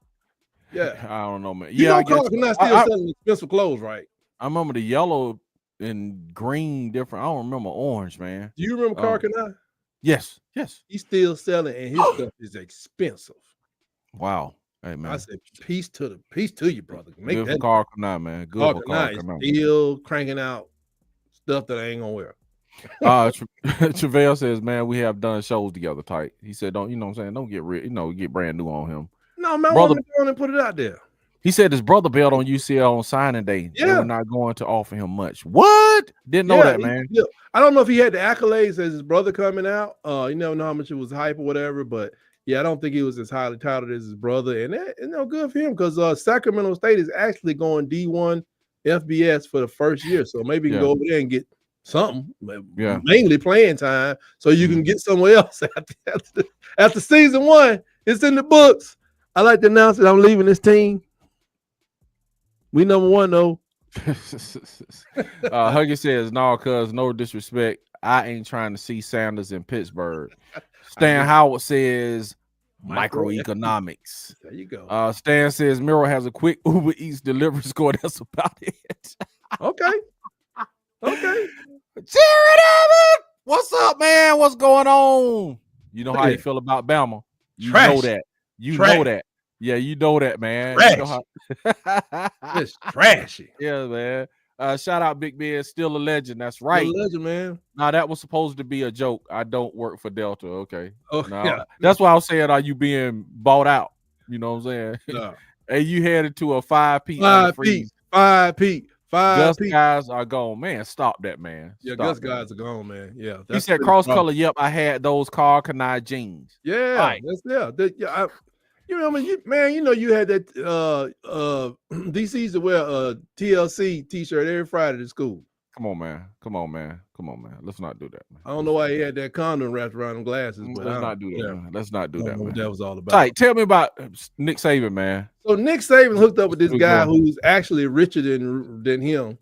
Yeah. I don't know, man. I Car Canai still selling expensive clothes, right? I remember the yellow and green different. I don't remember orange, man. Do you remember Car Canai? Yes. He's still selling, and his stuff is expensive. Wow. Hey, man. I said, peace to you, brother. Make good that for Car Canai, man. Good for Car Canai. Still cranking out stuff that I ain't gonna wear. Travell says, man, we have done shows together tight. He said, don't, you know what I'm saying? Don't get get brand new on him. No, man, brother, going and put it out there. He said his brother bailed on UCL on signing day. Yeah. They were not going to offer him much. What? Didn't know that, man. I don't know if he had the accolades as his brother coming out. You never know how much it was hype or whatever, but yeah, I don't think he was as highly touted as his brother. And that, good for him because Sacramento State is actually going D1 FBS for the first year. So maybe you can go over there and get something, mainly playing time, so you can get somewhere else after season 1. It's in the books. I like to announce that I'm leaving this team. We number 1 though. Huggy says, no, cuz no disrespect. I ain't trying to see Sanders in Pittsburgh. Stan Howard says microeconomics. There you go. Stan says Miro has a quick Uber Eats delivery score. That's about it. Okay. Jared Abbott, what's up, man? What's going on? You know how you feel about Bama. You know that. Know that. Yeah, you know that, man. Trash. You know it's trashy. Yeah, man. Shout out Big Ben, still a legend. That's right. Still a legend, man. Now that was supposed to be a joke. I don't work for Delta. Okay. Oh, yeah. That's why I was saying, are you being bought out? You know what I'm saying? No. And you headed to a 5P. 5P. Gus guys are gone, man. Stop that, man. Yeah, Gus guys are gone, man. Yeah. He said cross color. Yep, I had those Car Canai jeans. Yeah, right. You know, you had that DC used to wear a TLC t-shirt every Friday to school. Come on, man. Let's not do that, man. I don't know why he had that condom wrapped around him glasses, but let's not do that, man. Let's not do that, man. What that was all about. All right, tell me about Nick Saban, man. So Nick Saban hooked up with this guy who's actually richer than him.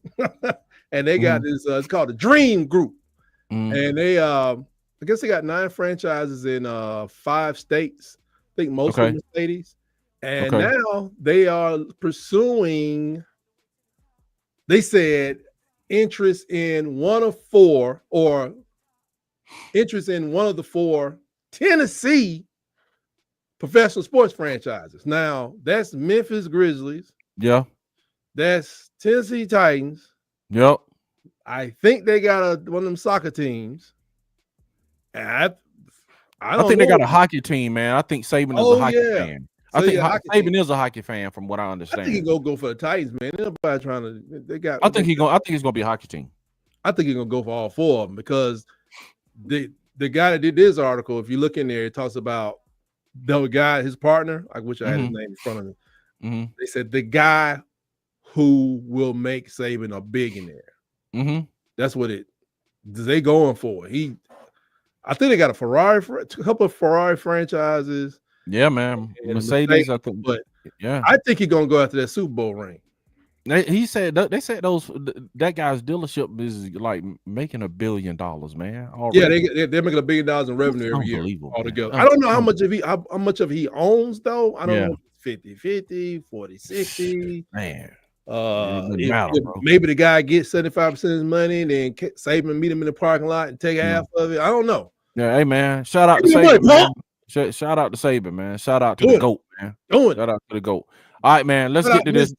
And they got this, it's called the Dream Group. And they I guess they got 9 franchises in 5 states. think mostly Mercedes. And now they are pursuing, they said, interest in one of the 4 Tennessee professional sports franchises. Now, that's Memphis Grizzlies. Yeah. That's Tennessee Titans. Yep. I think they got one of them soccer teams. And I think they got a hockey team, man. I think Saban is a hockey fan. So I think Saban is a hockey fan, from what I understand. I think he go for the Titans, man. Nobody trying to. They got. I think he's gonna be a hockey team. I think he's gonna go for all 4 of them, because the guy that did this article, if you look in there, it talks about the guy, his partner. I wish I had his name in front of me. They said the guy who will make Saban a billionaire. That's what they going for. I think they got a couple of Ferrari franchises. Yeah, man. Mercedes, I think, but I think he's gonna go after that Super Bowl ring. They said that guy's dealership is like making $1 billion, man. Already. Yeah, they're making $1 billion in revenue every year altogether. I don't know how much of he owns though. I don't know, 50-50, 40-60. Man. Maybe the guy gets 75% of his money, and then Saban meet him in the parking lot and take half of it. I don't know. Yeah, hey man, shout out to Saban, man. Shout out to Saban, man. Shout out to the GOAT, man. Shout out to the GOAT. All right, man. Let's get to this.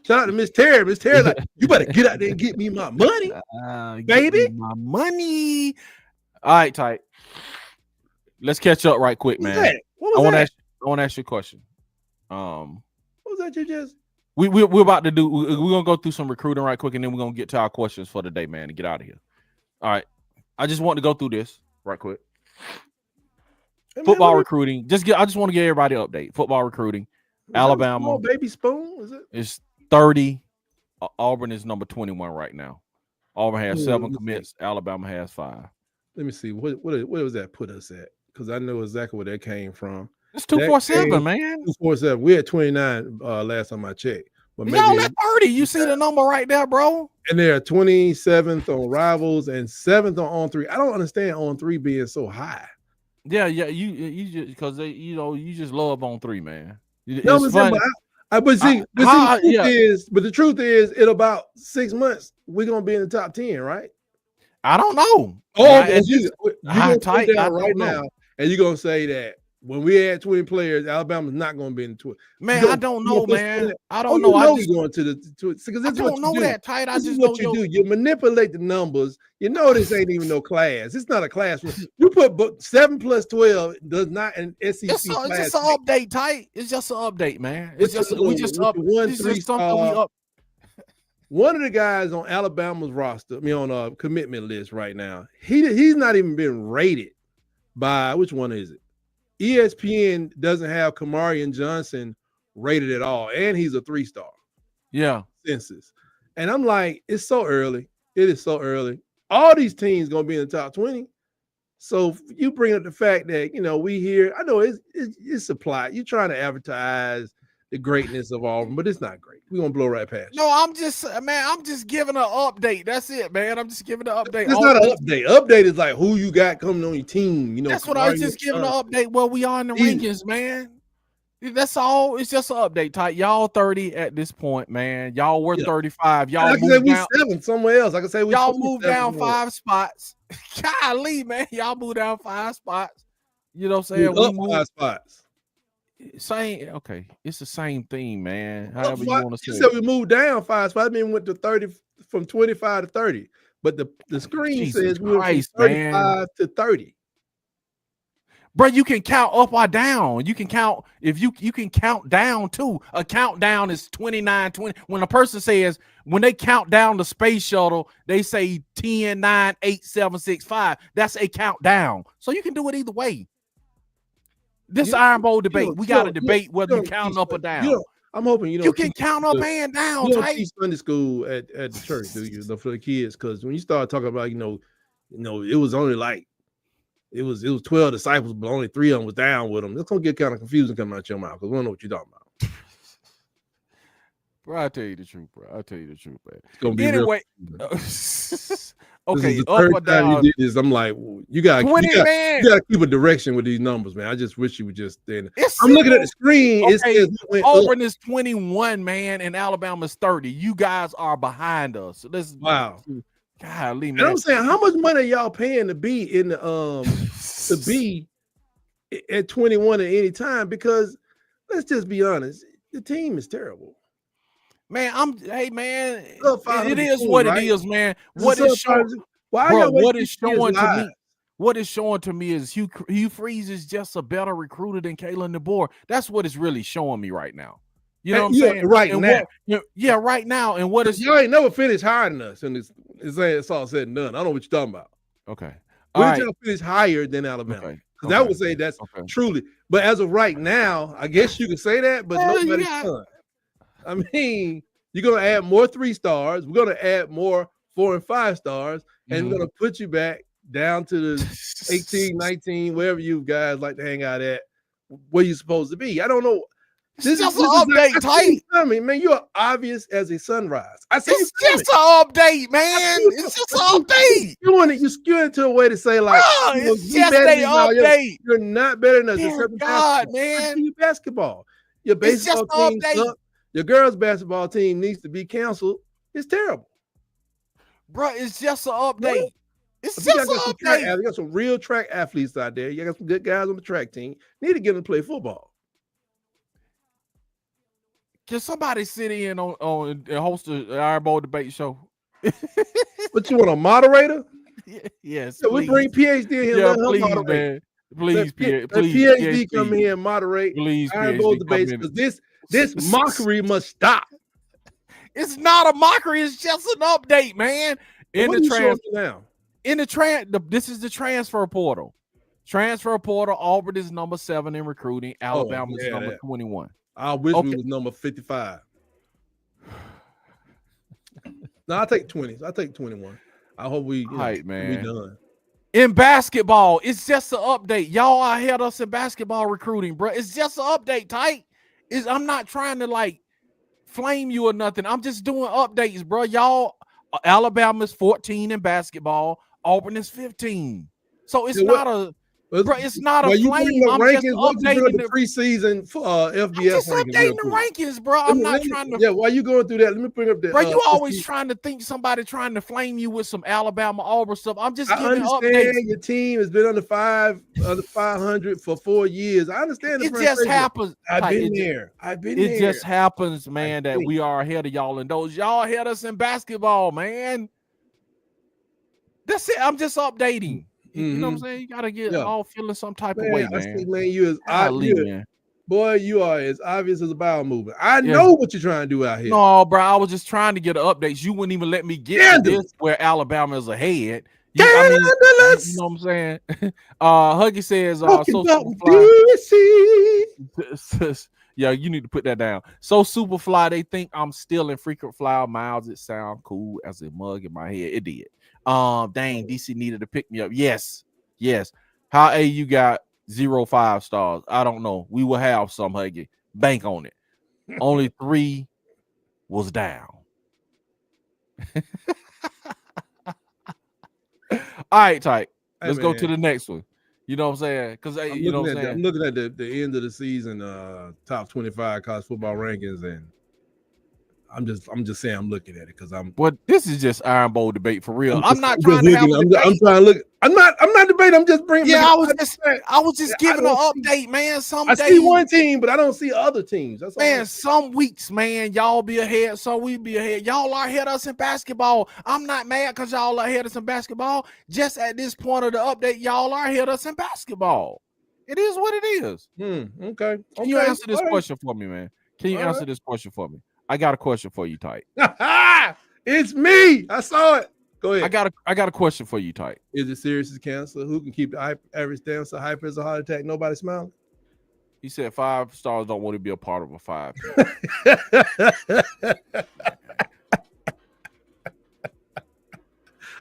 Shout out to Miss Terry. Miss Terry, like, you better get out there and get me my money, baby. My money. All right, tight. Let's catch up right quick, man. I want to ask you a question. What was that you just? We're about to do. We're gonna go through some recruiting right quick, and then we're gonna get to our questions for the day, man, and get out of here. All right. I just want to go through this right quick. Football recruiting. I just want to give everybody an update. Football recruiting. Alabama. Baby spoon, is it? It's 30. Auburn is number 21 right now. Auburn has 7 commits. Alabama has 5. Let me see. What was that put us at? Because I know exactly where that came from. It's 247, man. 247. We're at 29 last time I checked. But y'all at 30. You see the number right there, bro. And they're 27th on Rivals and 7th on On3. I don't understand On3 being so high. Yeah. You just because you just love On3, man. No, but the truth is, in about 6 months, we're gonna be in the top 10, right? I don't know. You're right now, and you're gonna say that when we add 20 players, Alabama's not gonna be in the 20. Man, I don't know, man. I don't know. I just going to the because I don't know that tight. I just know what you do. You manipulate the numbers. You know this ain't even no class. It's not a classroom. You put 7 plus 12 does not an SEC class. It's just an update, tight. It's just an update, man. It's just we just up. It's just something we up. One of the guys on Alabama's roster, on a commitment list right now, he's not even been rated by, which one is it? ESPN doesn't have Kamarian Johnson rated at all, and he's a 3-star. Yeah. Census. And I'm like, it's so early. It is so early. All these teams going to be in the top 20. So you bring up the fact that, we hear, I know it's supply. You're trying to advertise the greatness of Auburn, but it's not great. We're going to blow right past you. No, I'm just giving an update. That's it, man. I'm just giving an update. It's not an update. Update is like who you got coming on your team. That's what I was just giving an update where we are in the rankings, man. That's all. It's just an update, tight. Y'all 30 at this point, man. Y'all were 35. Y'all moved down. 7 somewhere else. I can say y'all moved down 5 spots. Golly, man. Y'all moved down 5 spots. You know what I'm saying? We moved 5 spots. Okay. It's the same thing, man. However you want to say. You said we moved down 5 spots. I mean, we went to 30 from 25 to 30. But the screen says we went from 35 to 30. Bro, you can count up or down. You can count if you can count down too. A countdown is 29, 20. When a person says, when they count down the space shuttle, they say 10, 9, 8, 7, 6, 5. That's a countdown. So you can do it either way. This Iron Bowl debate, we got to debate whether you count up or down. I'm hoping you can count up and down. You don't teach Sunday school at the church, do you? For the kids, because when you start talking about, it was only like it was 12 disciples, but only 3 of them was down with them. It's gonna get kind of confusing coming out your mouth because we don't know what you're talking about. Bro, I'll tell you the truth, bro. I'll tell you the truth, man. It's gonna be anyway, okay, okay, up or down. You did this, I'm like, well, you gotta keep a direction with these numbers, man. I just wish you would just stand. I'm looking at the screen. Okay, it says Auburn is 21, man, and Alabama's 30. You guys are behind us. So let's golly, man. And I'm saying, how much money are y'all paying to be in the to be at 21 at any time? Because let's just be honest, the team is terrible. Man, hey man, it is what it is, man. What is showing to me is Hugh Freeze is just a better recruiter than Kalen DeBoer. That's what it's really showing me right now. You know what I'm saying? Right now. Right now. And what is y'all ain't never finished higher than us, and it's all said and done. I don't know what you're talking about. Okay. Where did y'all finish higher than Alabama? Because I would say that's truly, but as of right now, I guess you could say that, but nobody's done. I mean, you're gonna add more 3 stars, we're gonna add more 4 and 5 stars, and we're gonna put you back down to the 18, 19, wherever you guys like to hang out at, where you're supposed to be. I don't know. This is an update, tight. I mean, man, you're obvious as a sunrise. It's just an update, man. It's just an update. You're skewing to a way to say, like, it's just an update. You're not better than us. Dear God, man. Your basketball. Your baseball team sucks. Your girls' basketball team needs to be canceled. It's terrible. Bro, it's just an update. Bro, it's just an update. You got some real track athletes out there. You got some good guys on the track team. Need to get them to play football. Can somebody sit in on and host the Iron Bowl debate show? What you want, a moderator? Yes. We bring PhD in here. Yeah, please, man. Please, PhD come here and moderate Iron Bowl debates, because this mockery must stop. It's not a mockery. It's just an update, man. This is the transfer portal. Transfer portal. Auburn is number 7 in recruiting. Alabama is number 21. I wish we was number 55. No, I'll take 20s. I'll take 21. I hope we done. In basketball, it's just an update. Y'all are ahead of us in basketball recruiting, bro. It's just an update, tight. I'm not trying to like flame you or nothing. I'm just doing updates, bro. Y'all, Alabama's 14 in basketball. Auburn is 15. So it's not a it's not a flame. I'm just updating the preseason FBS. I'm just updating the rankings, bro. I'm not trying to. Yeah, while you going through that, let me bring up the. Bro, you always trying to think somebody trying to flame you with some Alabama Auburn stuff. I'm just giving updates. Your team has been under 500 for 4 years. I understand. It just happens. I've been there. It just happens, man, that we are ahead of y'all in those. Y'all ahead of us in basketball, man. That's it. I'm just updating. You know what I'm saying? You gotta get all feeling some type of way, man. I think, man, you is obvious. Boy, you are as obvious as a bowel movement. I know what you're trying to do out here. No, bro, I was just trying to get updates. You wouldn't even let me get to this where Alabama is ahead. You know what I'm saying? Huggy says, yeah, you need to put that down. So Superfly, they think I'm still in frequent flyer miles. It sound cool as a mug in my head. It did. Dang, DC needed to pick me up. Yes. How you got 0 5 stars? I don't know. We will have some, Huggy. Bank on it. Only 3 was down. All right, Tyke. Let's go to the next one. You know what I'm saying? Because you know what I'm saying. I'm looking at the end of the season, top 25 college football rankings, and I'm just saying I'm looking at it because But this is just Iron Bowl debate for real. I'm not trying to have a debate. I'm trying to look. I'm not debating. I'm just bringing. Yeah, I was just giving an update, man. I see one team, but I don't see other teams. That's all. Man, some weeks, man, y'all be ahead, so we be ahead. Y'all are ahead of us in basketball. I'm not mad because y'all are ahead of us in basketball. Just at this point of the update, y'all are ahead of us in basketball. It is what it is. Okay. Can you answer this question for me, man? Can you answer this question for me? I got a question for you, Tyke. It's me. I saw it. Go ahead. I got a question for you, Tyke. Is it serious as cancer? Who can keep the average down so hyper as a heart attack? Nobody smiling. He said 5 stars don't want to be a part of a 5.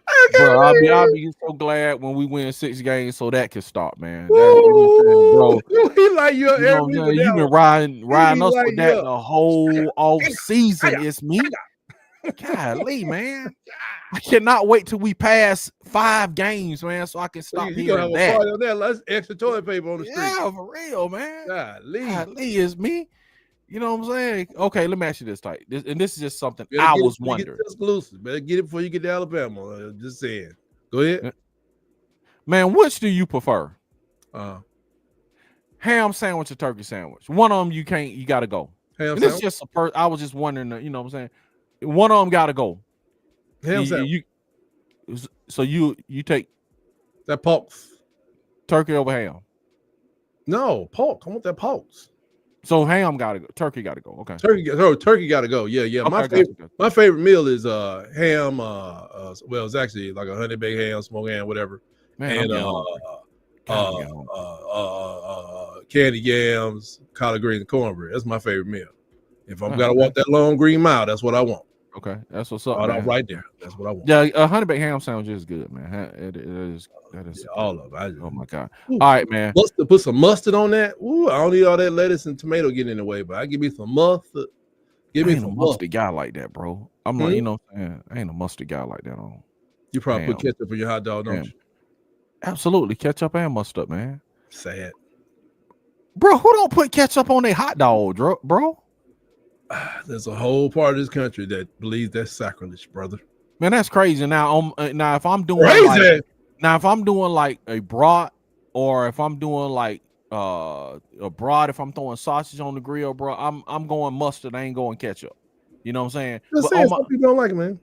I Bro, I'll be so glad when we win 6 games so that can stop, man. That, bro, he like you. You know what I'm saying? You've been riding us with that the whole off season. It's me. Golly, man. I cannot wait till we pass 5 games, man, so I can stop hearing that. Party on that. Let's extra toilet paper on the street. Yeah, for real, man. Golly, is me. You know what I'm saying? Okay, let me ask you this, Tyke. This is just something I was wondering. Exclusive. Better get it before you get to Alabama. Just saying. Go ahead. Man, which do you prefer? Ham sandwich or turkey sandwich? One of them you gotta go. Ham sandwich? It's just I was just wondering, you know what I'm saying? One of them gotta go. Ham sandwich. So you take that pork. Turkey over ham. No, pork. I want that pork. So ham gotta go. Turkey gotta go. Okay. Turkey gotta go. Yeah. Okay, my favorite meal is ham. Well, it's actually like a honey baked ham, smoked ham, whatever. Man, and candy yams, collard greens, and cornbread. That's my favorite meal. If I'm gotta walk that long green mile, that's what I want. Okay, that's what's up. Right there. That's what I want. Yeah, a honey baked ham sandwich is good, man. That is all of it. Oh my god! All right, man. Put some mustard on that. Ooh, I don't need all that lettuce and tomato getting in the way, but I give me some mustard. Give me some mustard guy like that, bro. I'm not, you know what I'm saying? I ain't a mustard guy like that on. You probably put ketchup in your hot dog, don't you? Absolutely, ketchup and mustard, man. Sad, bro. Who don't put ketchup on their hot dog, bro? There's a whole part of this country that believes that's sacrilege, brother. Man, that's crazy. Now if I'm doing if I'm doing like a brat, or if I'm doing like a brat, if I'm throwing sausage on the grill, bro, I'm going mustard. I ain't going ketchup. You know what I'm saying? Some people don't like it, man.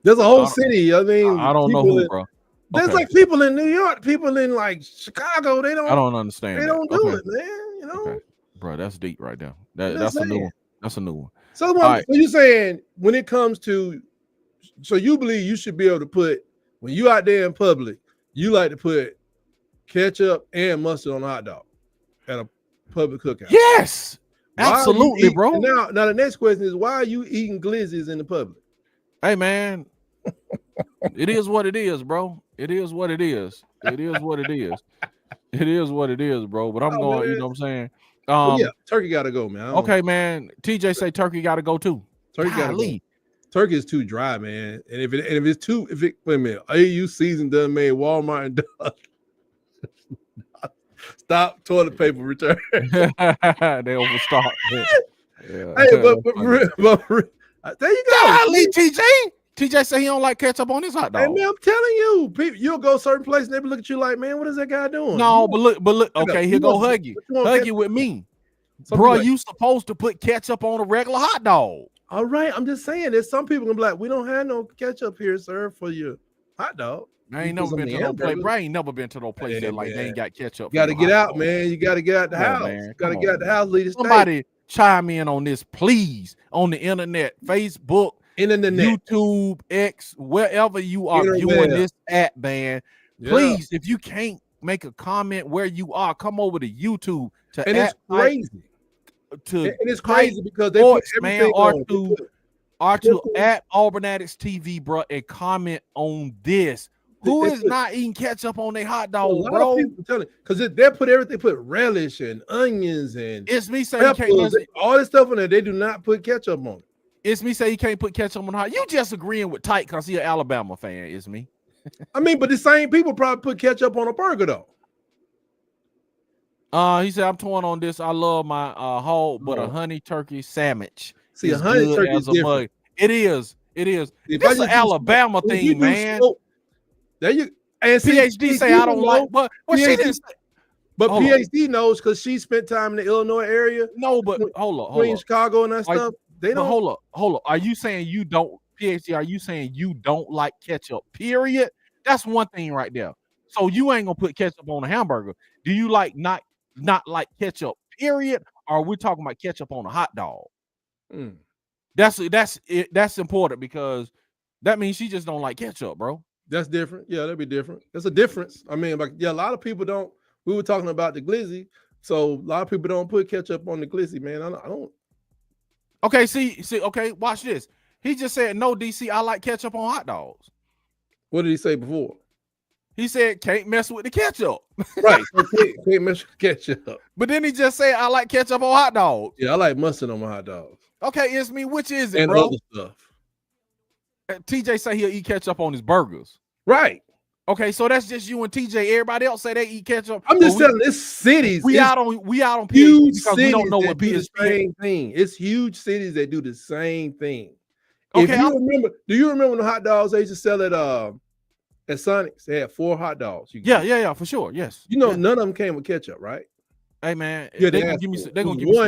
There's a whole city. I mean, I don't know who, bro. There's like people in New York, people in like Chicago. They don't. I don't understand. They don't do it, man. You know. Okay. Bro, that's deep right there. That's a new one. That's a new one. So you're saying when it comes to, so you believe you should be able to put, when you out there in public, you like to put ketchup and mustard on a hot dog at a public cookout? Yes, absolutely, bro. Now the next question is, why are you eating glizzies in the public? Hey, man, it is what it is, bro. It is what it is. It is what it is. It is what it is, bro. But I'm going, you know what I'm saying? Yeah, turkey gotta go, man. Okay, man. TJ say turkey gotta go too. Turkey gotta go. Turkey is too dry, man. And if it wait a minute, AU season done made Walmart and done. Stop toilet paper return. They overstock. Yeah. Hey, but there you go. Golly, TJ say he don't like ketchup on his hot dog. Hey, man, I'm telling you, people, you'll go certain places and they look at you like, man, what is that guy doing? No, but look. Okay, here go Huggy. Huggy with me. Bro, you supposed to put ketchup on a regular hot dog. All right, I'm just saying, there's some people gonna be like, we don't have no ketchup here, sir, for your hot dog. I ain't never been to no place. Bro, I ain't never been to no place that like they ain't got ketchup. You gotta get out, man. You gotta get out the house. You gotta get out the house, lead the state. Somebody chime in on this, please, on the internet, Facebook, YouTube, X, wherever you are viewing this at, man. Please, if you can't make a comment where you are, come over to YouTube to and it's crazy. And it's crazy because they put everything or to at Auburn Addicts-TV, bro, and comment on this. Who is not eating ketchup on their hot dog, bro? Because they put relish and onions and it's me saying you can't all this stuff in there. They do not put ketchup on it. It's me saying you can't put ketchup on hot. You just agreeing with Tyke because he's an Alabama fan. It's me. I mean, but the same people probably put ketchup on a burger though. He said, I'm torn on this. I love my whole, but a honey turkey sandwich. See, a honey turkey is different. It is. It's an Alabama thing, man. There you and PhD say I don't like, but she didn't say. But PhD knows because she spent time in the Illinois area. No, but hold up. Chicago and that stuff. They don't. Hold up. Are you saying you don't, PhD? Are you saying you don't like ketchup? Period. That's one thing right there. So you ain't gonna put ketchup on a hamburger. Do you like not like ketchup? Period. Or are we talking about ketchup on a hot dog? That's important because that means she just don't like ketchup, bro. That's different. Yeah, that'd be different. That's a difference. I mean, like, yeah, a lot of people don't. We were talking about the glizzy, so a lot of people don't put ketchup on the glizzy, man. I don't. Okay, see. Okay, watch this. He just said, no, DC, I like ketchup on hot dogs. What did he say before? He said, can't mess with the ketchup. Right. So can't mess with ketchup. But then he just said, I like ketchup on hot dogs. Yeah, I like mustard on my hot dogs. Okay, it's me. Which is it, and bro? Other stuff. TJ say he'll eat ketchup on his burgers. Right. Okay, so that's just you and TJ. Everybody else say they eat ketchup. I'm just telling it's cities. We out on huge because cities we don't know that what do PSP the same thing. It's huge cities that do the same thing. Okay, do you remember when the hot dogs they used to sell at Sonic's? They had 4 hot dogs. Yeah, for sure. Yes. None of them came with ketchup, right? Hey man, yeah, they're gonna give me some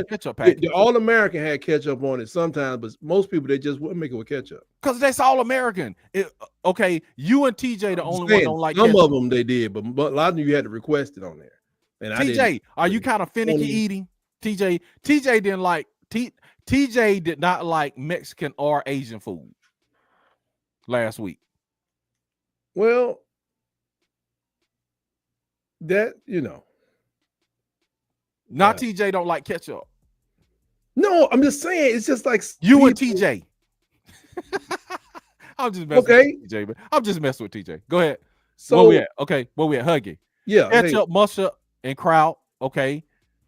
ketchup package. The All American had ketchup on it sometimes, but most people they just wouldn't make it with ketchup. Because that's All American. Okay, you and TJ the only one don't like some ketchup. of them they did, but a lot of you had to request it on there. And TJ, are you kind of finicky eating? TJ didn't like TJ did not like Mexican or Asian food last week. Well, that Not TJ don't like ketchup. No, I'm just saying it's just like you and TJ. I'm just messing with TJ, but I'm just messing with TJ. Go ahead. So where we at? Okay, where we at? Huggy. Yeah, ketchup, mustard, and kraut. Okay,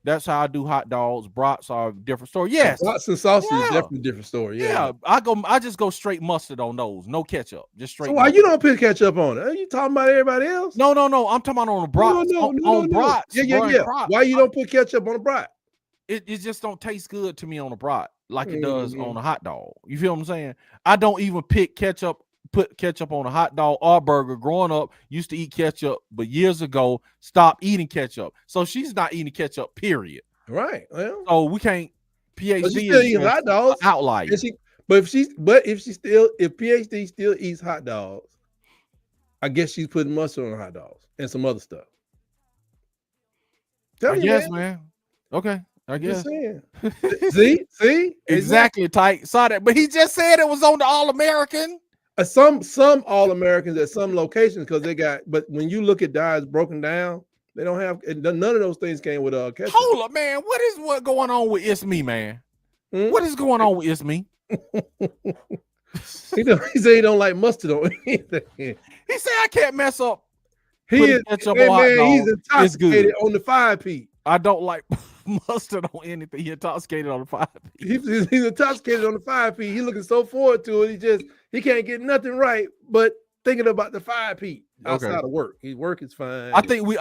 that's how I do hot dogs. Brats are a different story. Yes, brats and sausage is definitely a different story. Yeah, I just go straight mustard on those. No ketchup, just straight. So why you don't put ketchup on it? Are you talking about everybody else? No. I'm talking about on the brats. On brats. Yeah. Why you don't put ketchup on the brat? It just don't taste good to me on a brat like it does on a hot dog. You feel what I'm saying? I don't even put ketchup on a hot dog or burger. Growing up, used to eat ketchup, but years ago stopped eating ketchup. So she's not eating ketchup, period. Right. Well, so we can't. PhD still eats hot dogs. Outlier. If PhD still eats hot dogs, I guess she's putting mustard on hot dogs and some other stuff. I guess, man. Okay. I guess. See? Exactly, tight. Saw that. But he just said it was on the All-American. Some All-Americans at some locations because but when you look at diets broken down, they don't have none of those things came with ketchup. Hold up, man. What going on with It's Me, man? What is going on with It's Me? He said he don't like mustard on anything. He said I can't mess up. He's intoxicated on the 5-P. I don't like mustard on anything. He intoxicated on the 5-P. He's intoxicated on the 5-P. He's looking so forward to it. He can't get nothing right but thinking about the 5-P outside of work. His work is fine. I think we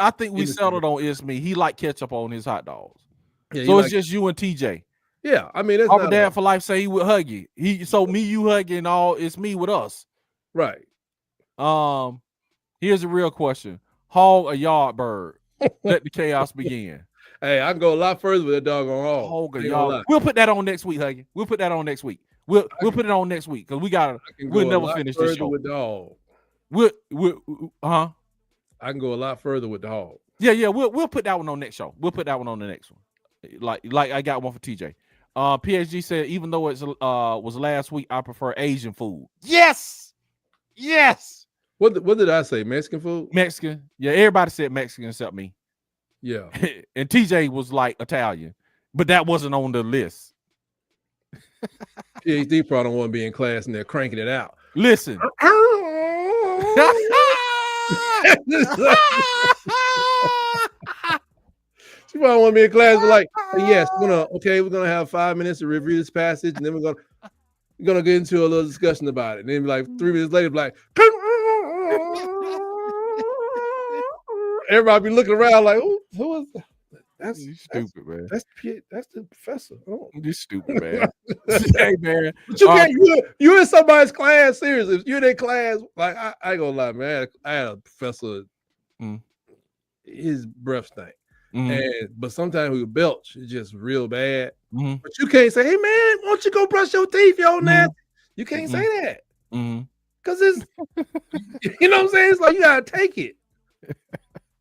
settled on It's Me. He like ketchup on his hot dogs. Yeah, so it's just you and TJ. Yeah, I mean, it's Auburn Dad for Life say he would hug you. Me, you hugging all. It's me with us. Right. Here's a real question: hog or yard bird? Let the chaos begin. Hey, I can go a lot further with that dog on hog. Hog or yard. We'll put that on next week, Huggy. We'll put that on next week. We'll put it on next week because we'll never finish this show. With the hog. I can go a lot further with the hog. Yeah. We'll put that one on next show. We'll put that one on the next one. Like I got one for TJ. PhD said even though it was last week, I prefer Asian food. Yes. What did I say? Mexican food? Mexican. Yeah, everybody said Mexican except me. Yeah. And TJ was like Italian, but that wasn't on the list. PhD probably don't want to be in class and they're cranking it out. Listen. She probably want to be in class, but like, yes, we're gonna have 5 minutes to review this passage, and then we're gonna get into a little discussion about it. And then like 3 minutes later, like everybody be looking around like, who is that? That's stupid, man. That's the professor. Oh. You stupid, man. Hey, man. But you can't. You're in somebody's class. Seriously, if you're in their class, like I ain't gonna lie, man. I had a professor. His breath stank. But sometimes he would belch. It's just real bad. But you can't say, "Hey, man, why don't you go brush your teeth, yo, nasty?" You can't say that because it's, you know what I'm saying. It's like you gotta take it.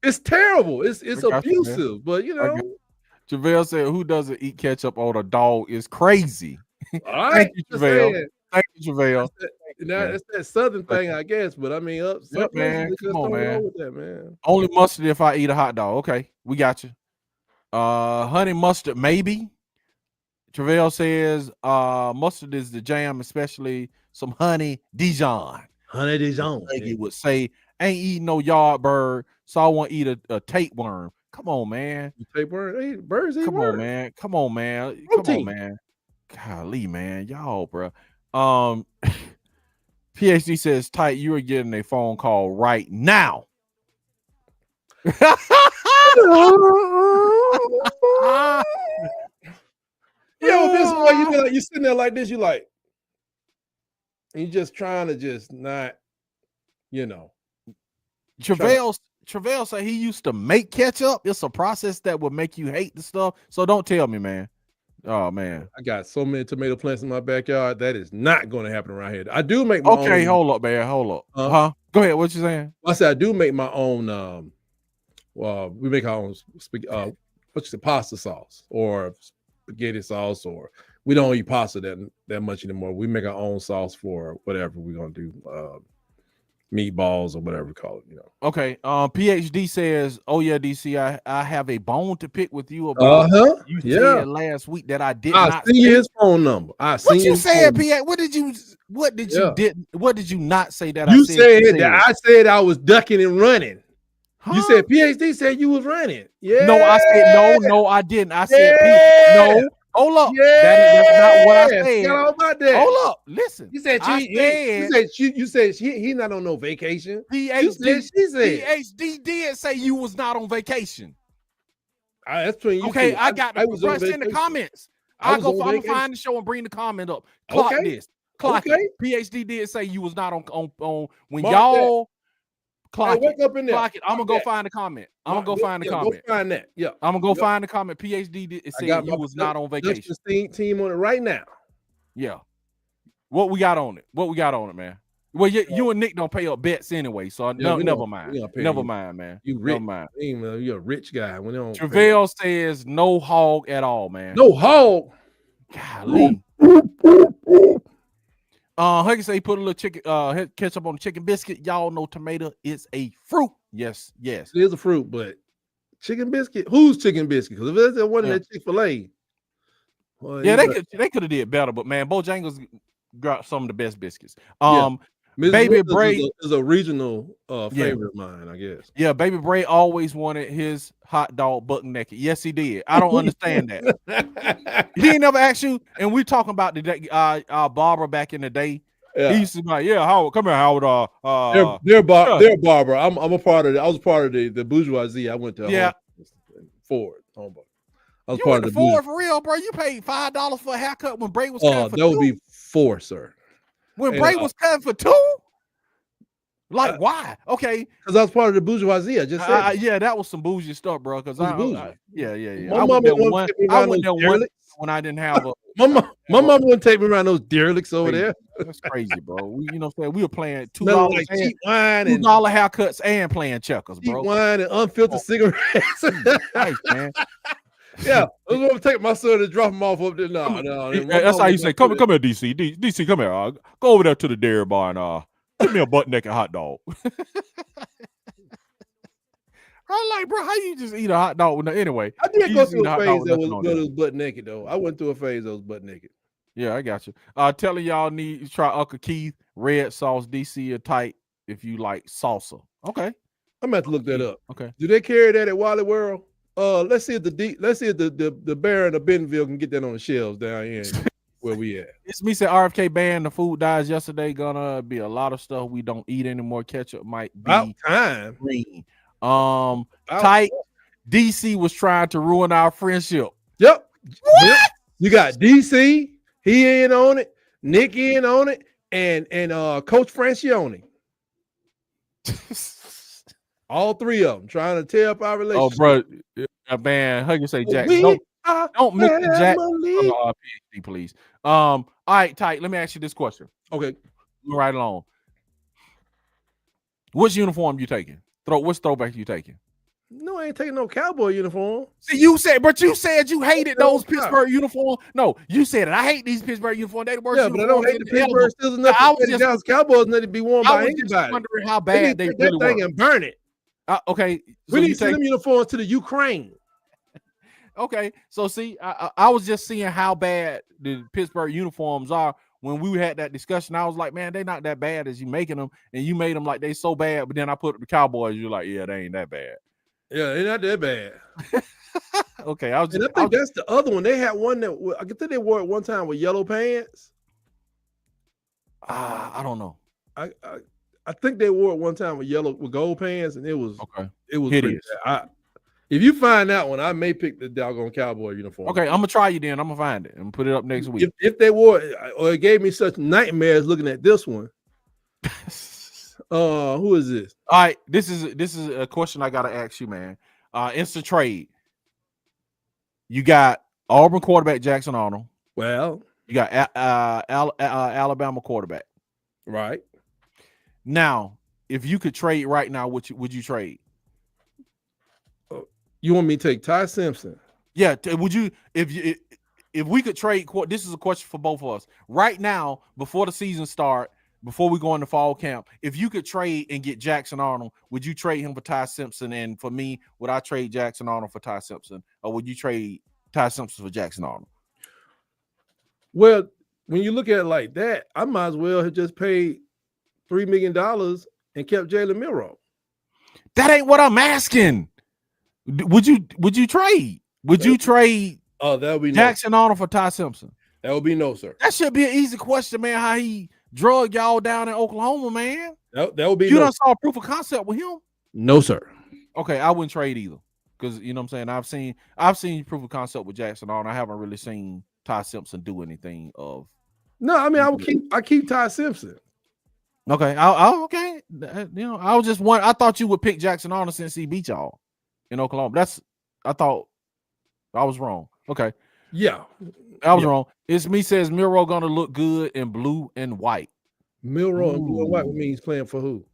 It's terrible. It's abusive, but you know. JaVale said, "Who doesn't eat ketchup on a dog is crazy." All right, thank you, JaVale. Thank you, JaVale. That's that southern thing, I guess. But I mean, man, come on, man. With that, man. Only mustard if I eat a hot dog. Okay, we got you. Honey mustard, maybe. Travell says, mustard is the jam, especially some honey Dijon. Honey Dijon. He would say, ain't eating no yard bird, so I want to eat a tapeworm. Come on, man. Tapeworm? Hey, birds eat Come worms. on, man. Come on, man. Protein. Come on, man. Golly, man. Y'all, bro. PhD says, Tight, you are getting a phone call right now. Yo, this is why you be like, you sitting there like this, you like, and you just trying to just not, you know. Travell said he used to make ketchup. It's a process that would make you hate the stuff. So don't tell me, man. Oh man, I got so many tomato plants in my backyard. That is not going to happen around here. I do make my own. Okay, hold up, man. Hold up. Go ahead. What you saying? I said I do make my own. We make our own pasta sauce or spaghetti sauce, or we don't eat pasta that much anymore. We make our own sauce for whatever we're gonna do, meatballs or whatever we call it. You know. Okay. PhD says, "Oh yeah, DC, I have a bone to pick with you about you said last week that I did not see his phone number. What you said, PA? What did you not say that you said that I said I was ducking and running? Huh? You said PhD said you was running. Yeah. No, I said no, I didn't. I said no. Hold up. Yeah. That's not what I said. About that. Hold up. Listen. You said he's not on no vacation. PhD did say you was not on vacation. That's between you. Okay, I got the brush in the comments. I'm gonna find the show and bring the comment up. Clock this. Clock it. PhD did say you was not on when Mark y'all. Clock it. Up in there. Clock it. I'm gonna go find the comment. I'm gonna go find the comment. Go find that. Yeah. I'm gonna go find the comment. PhD said you was not on vacation. Team on it right now. Yeah. What we got on it? Man? Well, you and Nick don't pay up bets anyway, so never mind. Never mind, man. You rich. You're a rich guy. Travell says no hog at all, man. No hog. Golly. Huggy say he put a little chicken ketchup on the chicken biscuit. Y'all know tomato is a fruit. Yes. It is a fruit, but chicken biscuit. Who's chicken biscuit? Because if it's the one in that Chick-fil-A, they could have did better. But man, Bojangles got some of the best biscuits. Baby Bray is a regional favorite of mine, I guess. Yeah, Baby Bray always wanted his hot dog butt naked. Yes, he did. I don't understand that. He ain't never asked you. And we talking about our barber back in the day. Yeah. He used to be like, Howard, come here, Howard. They're barber. I'm a part of it. I was part of the bourgeoisie. I went to Ford. I was part of the Ford for real, bro. You paid $5 for a haircut when Bray was cutting for that would be $4, sir. When Bray was cutting for $2? Like, why? Okay. Because I was part of the bourgeoisie. I just said. That was some bougie stuff, bro. Because I My mom went there when I didn't have a. My mom wouldn't take me around those derelicts over there. That's crazy, bro. You know what I'm saying? We were playing $2 like cheap wine and $2 haircuts and playing checkers, bro. Cheap wine and unfiltered cigarettes. Nice, man. Yeah, I was going to take my son and drop him off up there. No. That's how you say, come here, DC. DC, come here. Go over there to the dairy bar and give me a butt naked hot dog. I'm like, bro, how you just eat a hot dog? Anyway, I did go through a phase that was butt naked, though. I went through a phase that was butt naked. Yeah, I got you. Telling y'all need to try Uncle Keith red sauce, DC or tight if you like salsa. Okay, I'm gonna have to look that up. Okay, do they carry that at Wally World? Let's see if the Baron of Bentonville can get that on the shelves down here where we at. It's me said RFK banned the food dies yesterday. Gonna be a lot of stuff we don't eat anymore. Ketchup might be about time. Green. Tight. DC was trying to ruin our friendship. Yep. You got DC. He in on it. Nick in on it, and Coach Francione. All three of them trying to tear up our relationship. Oh, bro, man, Huggy say Jack. Don't mix the Jack. PhD, please. All right, Tight. Let me ask you this question. Okay, right along. Which uniform you taking? Which throwback you taking? No, I ain't taking no cowboy uniform. See, you said you hated those Pittsburgh uniforms. No, you said it. I hate these Pittsburgh uniforms. They the worst. Yeah, but I don't hate the Pittsburgh Steelers enough. I was just Cowboys need to be worn by anybody. Just wondering how bad they really were. And burn it. Okay, so we need to send them uniforms to the Ukraine. Okay, so see, I was just seeing how bad the Pittsburgh uniforms are. When we had that discussion, I was like, man, they're not that bad as you making them, and you made them like they so bad. But then I put the Cowboys, you're like, yeah, they ain't that bad. Yeah, they're not that bad. Okay, I think that's the other one. They had one that I think they wore it one time with yellow pants. I don't know. I think they wore it one time with gold pants, and it was hideous. If you find that one, I may pick the doggone Cowboy uniform. Okay, I'm gonna try you then. I'm gonna find it and put it up next week. If they wore it, or it gave me such nightmares looking at this one. Who is this? All right, this is a question I gotta ask you, man. It's a trade. You got Auburn quarterback Jackson Arnold. Well, you got Alabama quarterback. Right. Now, if you could trade right now, would you trade? You want me to take Ty Simpson? Yeah. Would you if we could trade? This is a question for both of us right now before the season start. Before we go into fall camp, if you could trade and get Jackson Arnold, would you trade him for Ty Simpson? And for me, would I trade Jackson Arnold for Ty Simpson, or would you trade Ty Simpson for Jackson Arnold? Well, when you look at it like that, I might as well have just paid $3 million and kept Jalen Milroe. That ain't what I'm asking. Would you trade? Would you trade? Oh, that would be Jackson Arnold for Ty Simpson. That would be no, sir. That should be an easy question, man. How he drug y'all down in Oklahoma, man. That would be. You done saw proof of concept with him? No, sir. Okay, I wouldn't trade either, because you know what I'm saying. I've seen proof of concept with Jackson Arnold. I haven't really seen Ty Simpson do anything of. No, I mean I keep Ty Simpson. Okay, okay. You know, I was just I thought you would pick Jackson Arnold since he beat y'all in Oklahoma. I thought I was wrong. Okay. Yeah. I was wrong. It's me says Milroe gonna look good in blue and white. Milroe in blue and white means playing for who?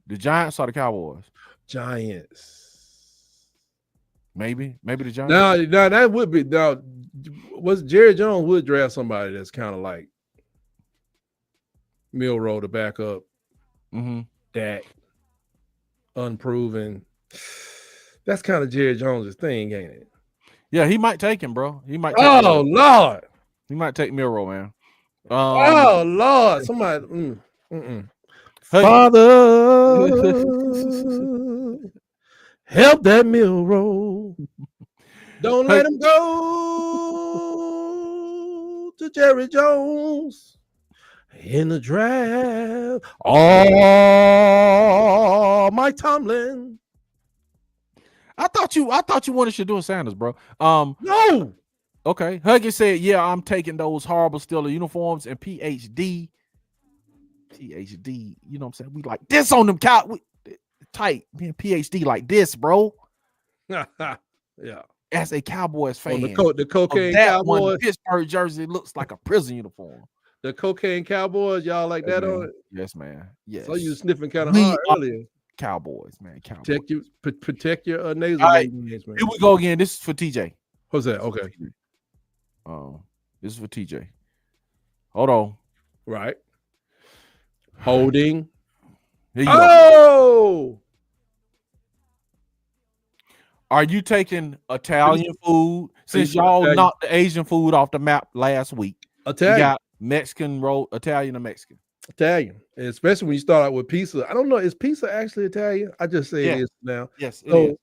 The Giants or the Cowboys? Giants. Maybe the Giants. Now that would be Jerry Jones would draft somebody that's kind of like Milroe to back up. Dak, unproven. That's kind of Jerry Jones' thing, ain't it? Yeah, he might take him, bro. He might. Lord, he might take Milroe, man. Oh Lord, somebody. Father, help that Milroe. Don't let him go to Jerry Jones in the draft. Oh, Mike Tomlin. I thought you wanted Shedeur Sanders, bro. No. Okay. Huggins said, yeah, I'm taking those horrible Steeler uniforms and PhD. You know what I'm saying? We like this on them tight being PhD like this, bro. Yeah. As a Cowboys fan, the cocaine Cowboys Pittsburgh jersey looks like a prison uniform. The cocaine Cowboys, y'all like that on it? Yes, man. Yes. So you were sniffing kind of hard earlier. Cowboys, man. Cowboys. Protect your nasal. Right. Man. Here we go again. This is for TJ. What's that? Okay. This is for TJ. Hold on. Right. Holding. Go. Are you taking Italian food since y'all knocked the Asian food off the map last week? Italian. You got Mexican, Italian or Mexican? Italian, especially when you start out with pizza. I don't know. Is pizza actually Italian? I just say it is now. Yes, it is.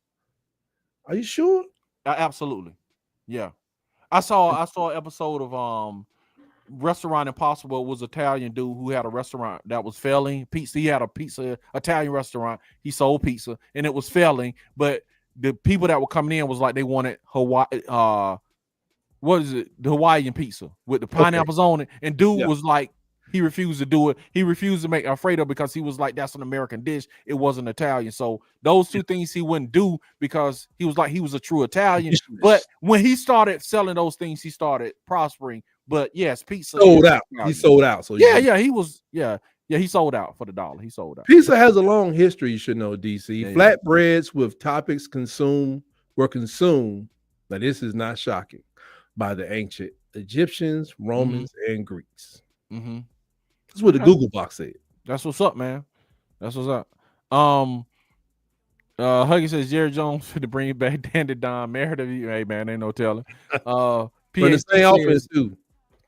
Are you sure? Absolutely. Yeah. I saw an episode of Restaurant Impossible. It was an Italian dude who had a restaurant that was failing. Pizza. He had a Italian restaurant. He sold pizza and it was failing, but the people that were coming in was like they wanted Hawaii. What is it? The Hawaiian pizza with the pineapples on it. And dude was like, he refused to do it. He refused to make Alfredo because he was like, that's an American dish. It wasn't Italian. So those two things he wouldn't do because he was like, he was a true Italian. But when he started selling those things, he started prospering. But yes, pizza sold out. He sold out. So he sold out for the dollar. He sold out. Pizza has a long history, you should know, DC. Flatbreads with toppings were consumed. Now, this is not shocking, by the ancient Egyptians, Romans, and Greeks. That's what the Google box said. That's what's up, man. That's what's up. Huggy says Jerry Jones to bring back Dandy Don Meredith. Hey man, ain't no telling. But the same offense too.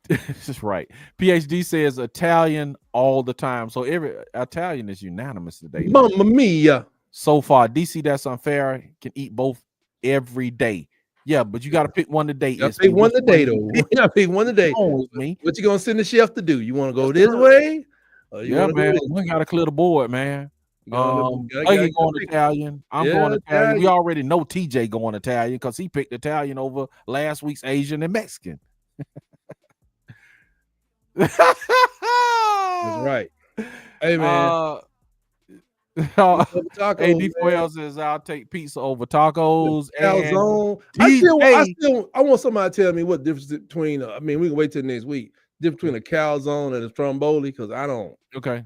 This is right. PhD says Italian all the time. So every Italian is unanimous today. Mamma mia. So far, DC, that's unfair. Can eat both every day. Yeah, but you got to pick one today. You got to pick one today, though. You got to pick one today. What you gonna send the chef to do? You want to go this way? Yeah, man. We got to clear the board, man. Going Italian. I'm going Italian. We already know TJ going Italian because he picked Italian over last week's Asian and Mexican. That's right. Hey man. AD4L says I'll take pizza over tacos. Calzone. I want somebody to tell me what difference between. I mean, we can wait till next week. Difference between a calzone and a stromboli, because I don't. Okay.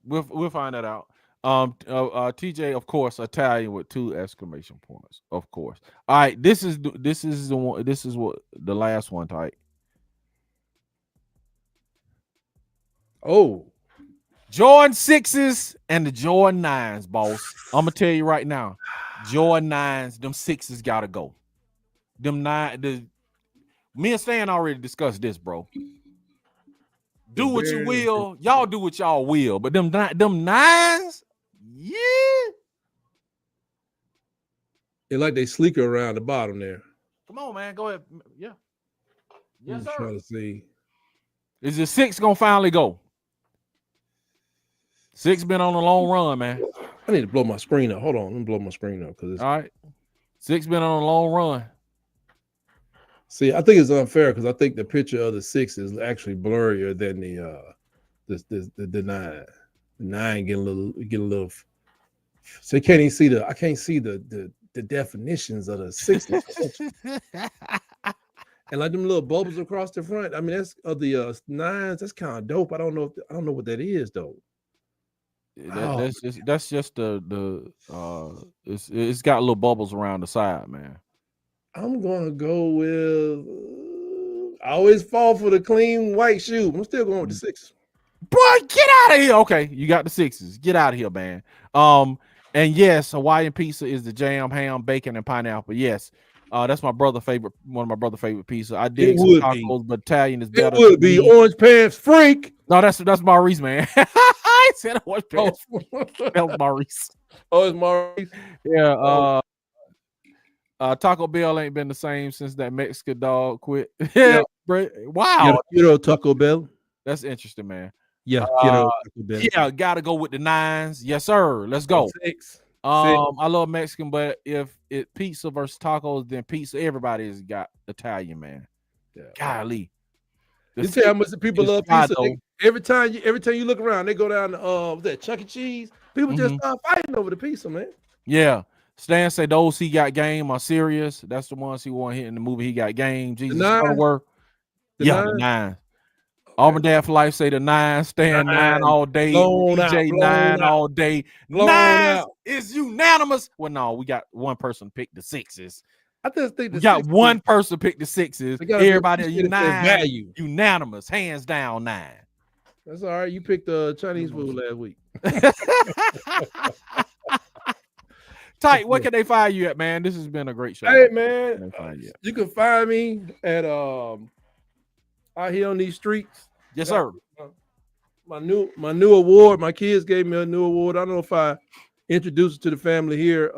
We'll find that out. TJ, of course, Italian with 2 exclamation points. Of course. All right. This is the one. This is what the last one type. Oh. Jordan 6s and the Jordan 9s, boss. I'm gonna tell you right now, Jordan 9s, them 6s gotta go. Them 9, me and Stan already discussed this, bro. Do what you will, y'all do what y'all will, but them 9s, yeah. It's like they sleeker around the bottom there. Come on, man, go ahead. Yeah. Yes, sir. Trying to see. Is the 6 gonna finally go? 6 been on a long run, man. I need to blow my screen up. Hold on, let me blow my screen up because all right. 6 been on a long run. See, I think it's unfair because I think the picture of the 6 is actually blurrier than the 9. The 9 get a little. So you can't even see I can't see the definitions of the 6s. And like them little bubbles across the front. I mean, that's of the 9s. That's kind of dope. I don't know what that is though. That's just it's got little bubbles around the side, man. I'm gonna go with I always fall for the clean white shoe. I'm still going with the 6. Boy, get out of here. Okay, you got the 6s. Get out of here, man. And yes, Hawaiian pizza is the jam, ham, bacon, and pineapple. Yes. That's my brother's favorite, one of my brother's favorite pizza. I did some tacos, but Italian is better. It would be orange pants freak. No, that's Maurice, man. I said orange pants. That was Maurice. Oh, it's Maurice. Yeah. Taco Bell ain't been the same since that Mexican dog quit. Yeah. Wow. Taco Bell. That's interesting, man. Yeah. Yeah, gotta go with the 9s. Yes, sir. Let's go. 6. I love Mexican, but if it pizza versus tacos, then pizza. Everybody's got Italian, man. Yeah. Golly. You see how much people love pizza? Every time you look around, they go down to that Chuck E. Cheese. People just start fighting over the pizza, man. Yeah. Stan say those he got game are serious. That's the ones he won hit in the movie. He got game. Jesus Christ. Yeah, the 9. Auburn Dad for Life say the 9. Stan 9 all day. DJ 9 all day. 9 is unanimous. Well, no, we got one person pick the 6s. I just think we got one person pick the 6s. Everybody unanimous, hands down 9. That's all right. You picked the Chinese food last week. Tight, what can they find you at, man? This has been a great show. Hey, man, you can find me at out here on these streets. Yes, sir. My new award. My kids gave me a new award. I don't know if I introduced it to the family here.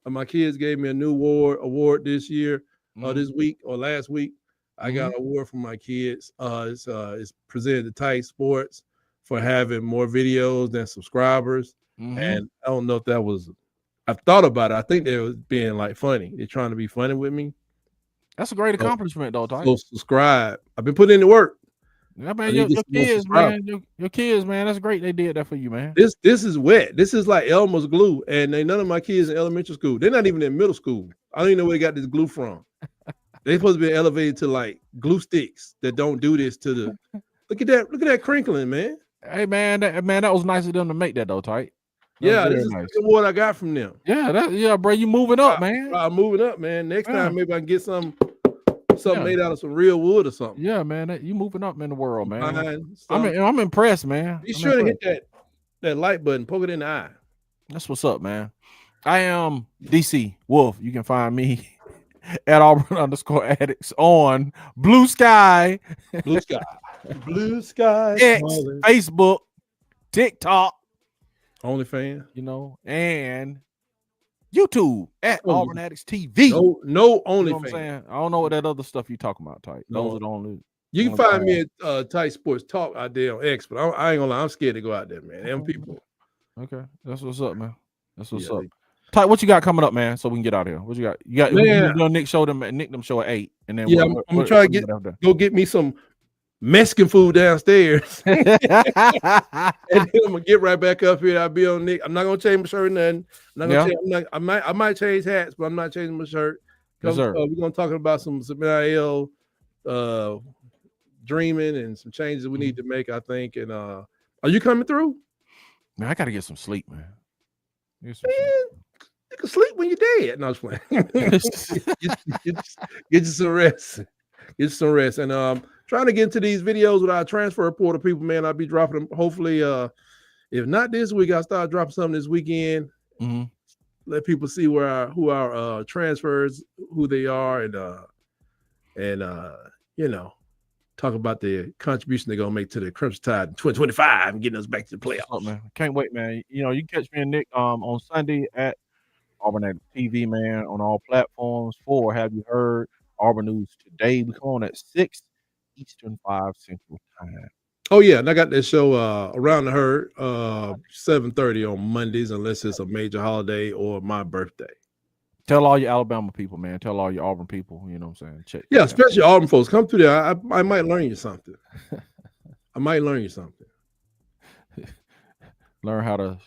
My kids gave me a new award this year, this week or last week. I got an award from my kids. It's presented to Tight Sports for having more videos than subscribers. And I don't know if that was. I've thought about it. I think they was being like funny. They're trying to be funny with me. That's a great accomplishment, though, Ty. So subscribe. I've been putting in the work. Yeah, man, your kids, man. Your kids, man. That's great. They did that for you, man. This is wet. This is like Elmer's glue. And none of my kids in elementary school. They're not even in middle school. I don't even know where they got this glue from. They're supposed to be elevated to like glue sticks that don't do this to the. Look at that crinkling, man. Hey, man, that was nice of them to make that, though, Ty. Yeah, this is what I got from them. Yeah, bro, you moving up, man. I'm moving up, man. Next time, maybe I can get something made out of some real wood or something. Yeah, man, you moving up in the world, man. I'm impressed, man. Be sure to hit that like button, poke it in the eye. That's what's up, man. I am DC Wolf. You can find me at Auburn_Addicts on Blue Sky, Blue Sky, X, Facebook, TikTok, OnlyFans, and YouTube at Auburn Addicts-TV. No OnlyFans. You know what I'm saying? I don't know what that other stuff you talking about, Tight. Those are the only. You can find me at Tight Sports Talk out there on X, but I ain't gonna lie, I'm scared to go out there, man. Them people. Okay, that's what's up, man. That's what's up. Tight, what you got coming up, man? So we can get out of here. What you got? You got Nick show them show at 8, and then I'm gonna try to go get me some Mexican food downstairs, and then I'm gonna get right back up here. I'll be on Nick. I'm not gonna change my shirt or nothing. I'm not gonna change, I might change hats, but I'm not changing my shirt. Yes, sir. We're gonna talk about some NIL dreaming and some changes we need to make, I think. And are you coming through? Man, I gotta get some sleep, man. You can sleep when you're dead. No, I was playing. Get you some rest. Get you some rest. And trying to get into these videos with our transfer portal people, man. I'll be dropping them. Hopefully, if not this week, I'll start dropping something this weekend. Let people see who our transfers, who they are, and talk about the contribution they're gonna make to the Crimson Tide in 2025 and getting us back to the playoffs. Up, man. Can't wait, man. You can catch me and Nick on Sunday at Auburn Addicts-TV, man, on all platforms. For Have You Heard? Auburn News Today. We come on at 6 Eastern, 5 Central Time. Oh yeah, and I got that show Around the Herd 7:30 on Mondays, unless it's a major holiday or my birthday. Tell all your Alabama people, man. Tell all your Auburn people. You know what I'm saying? Check. Yeah, especially Auburn folks. Come through there. I might learn you something. I might learn you something. Learn how to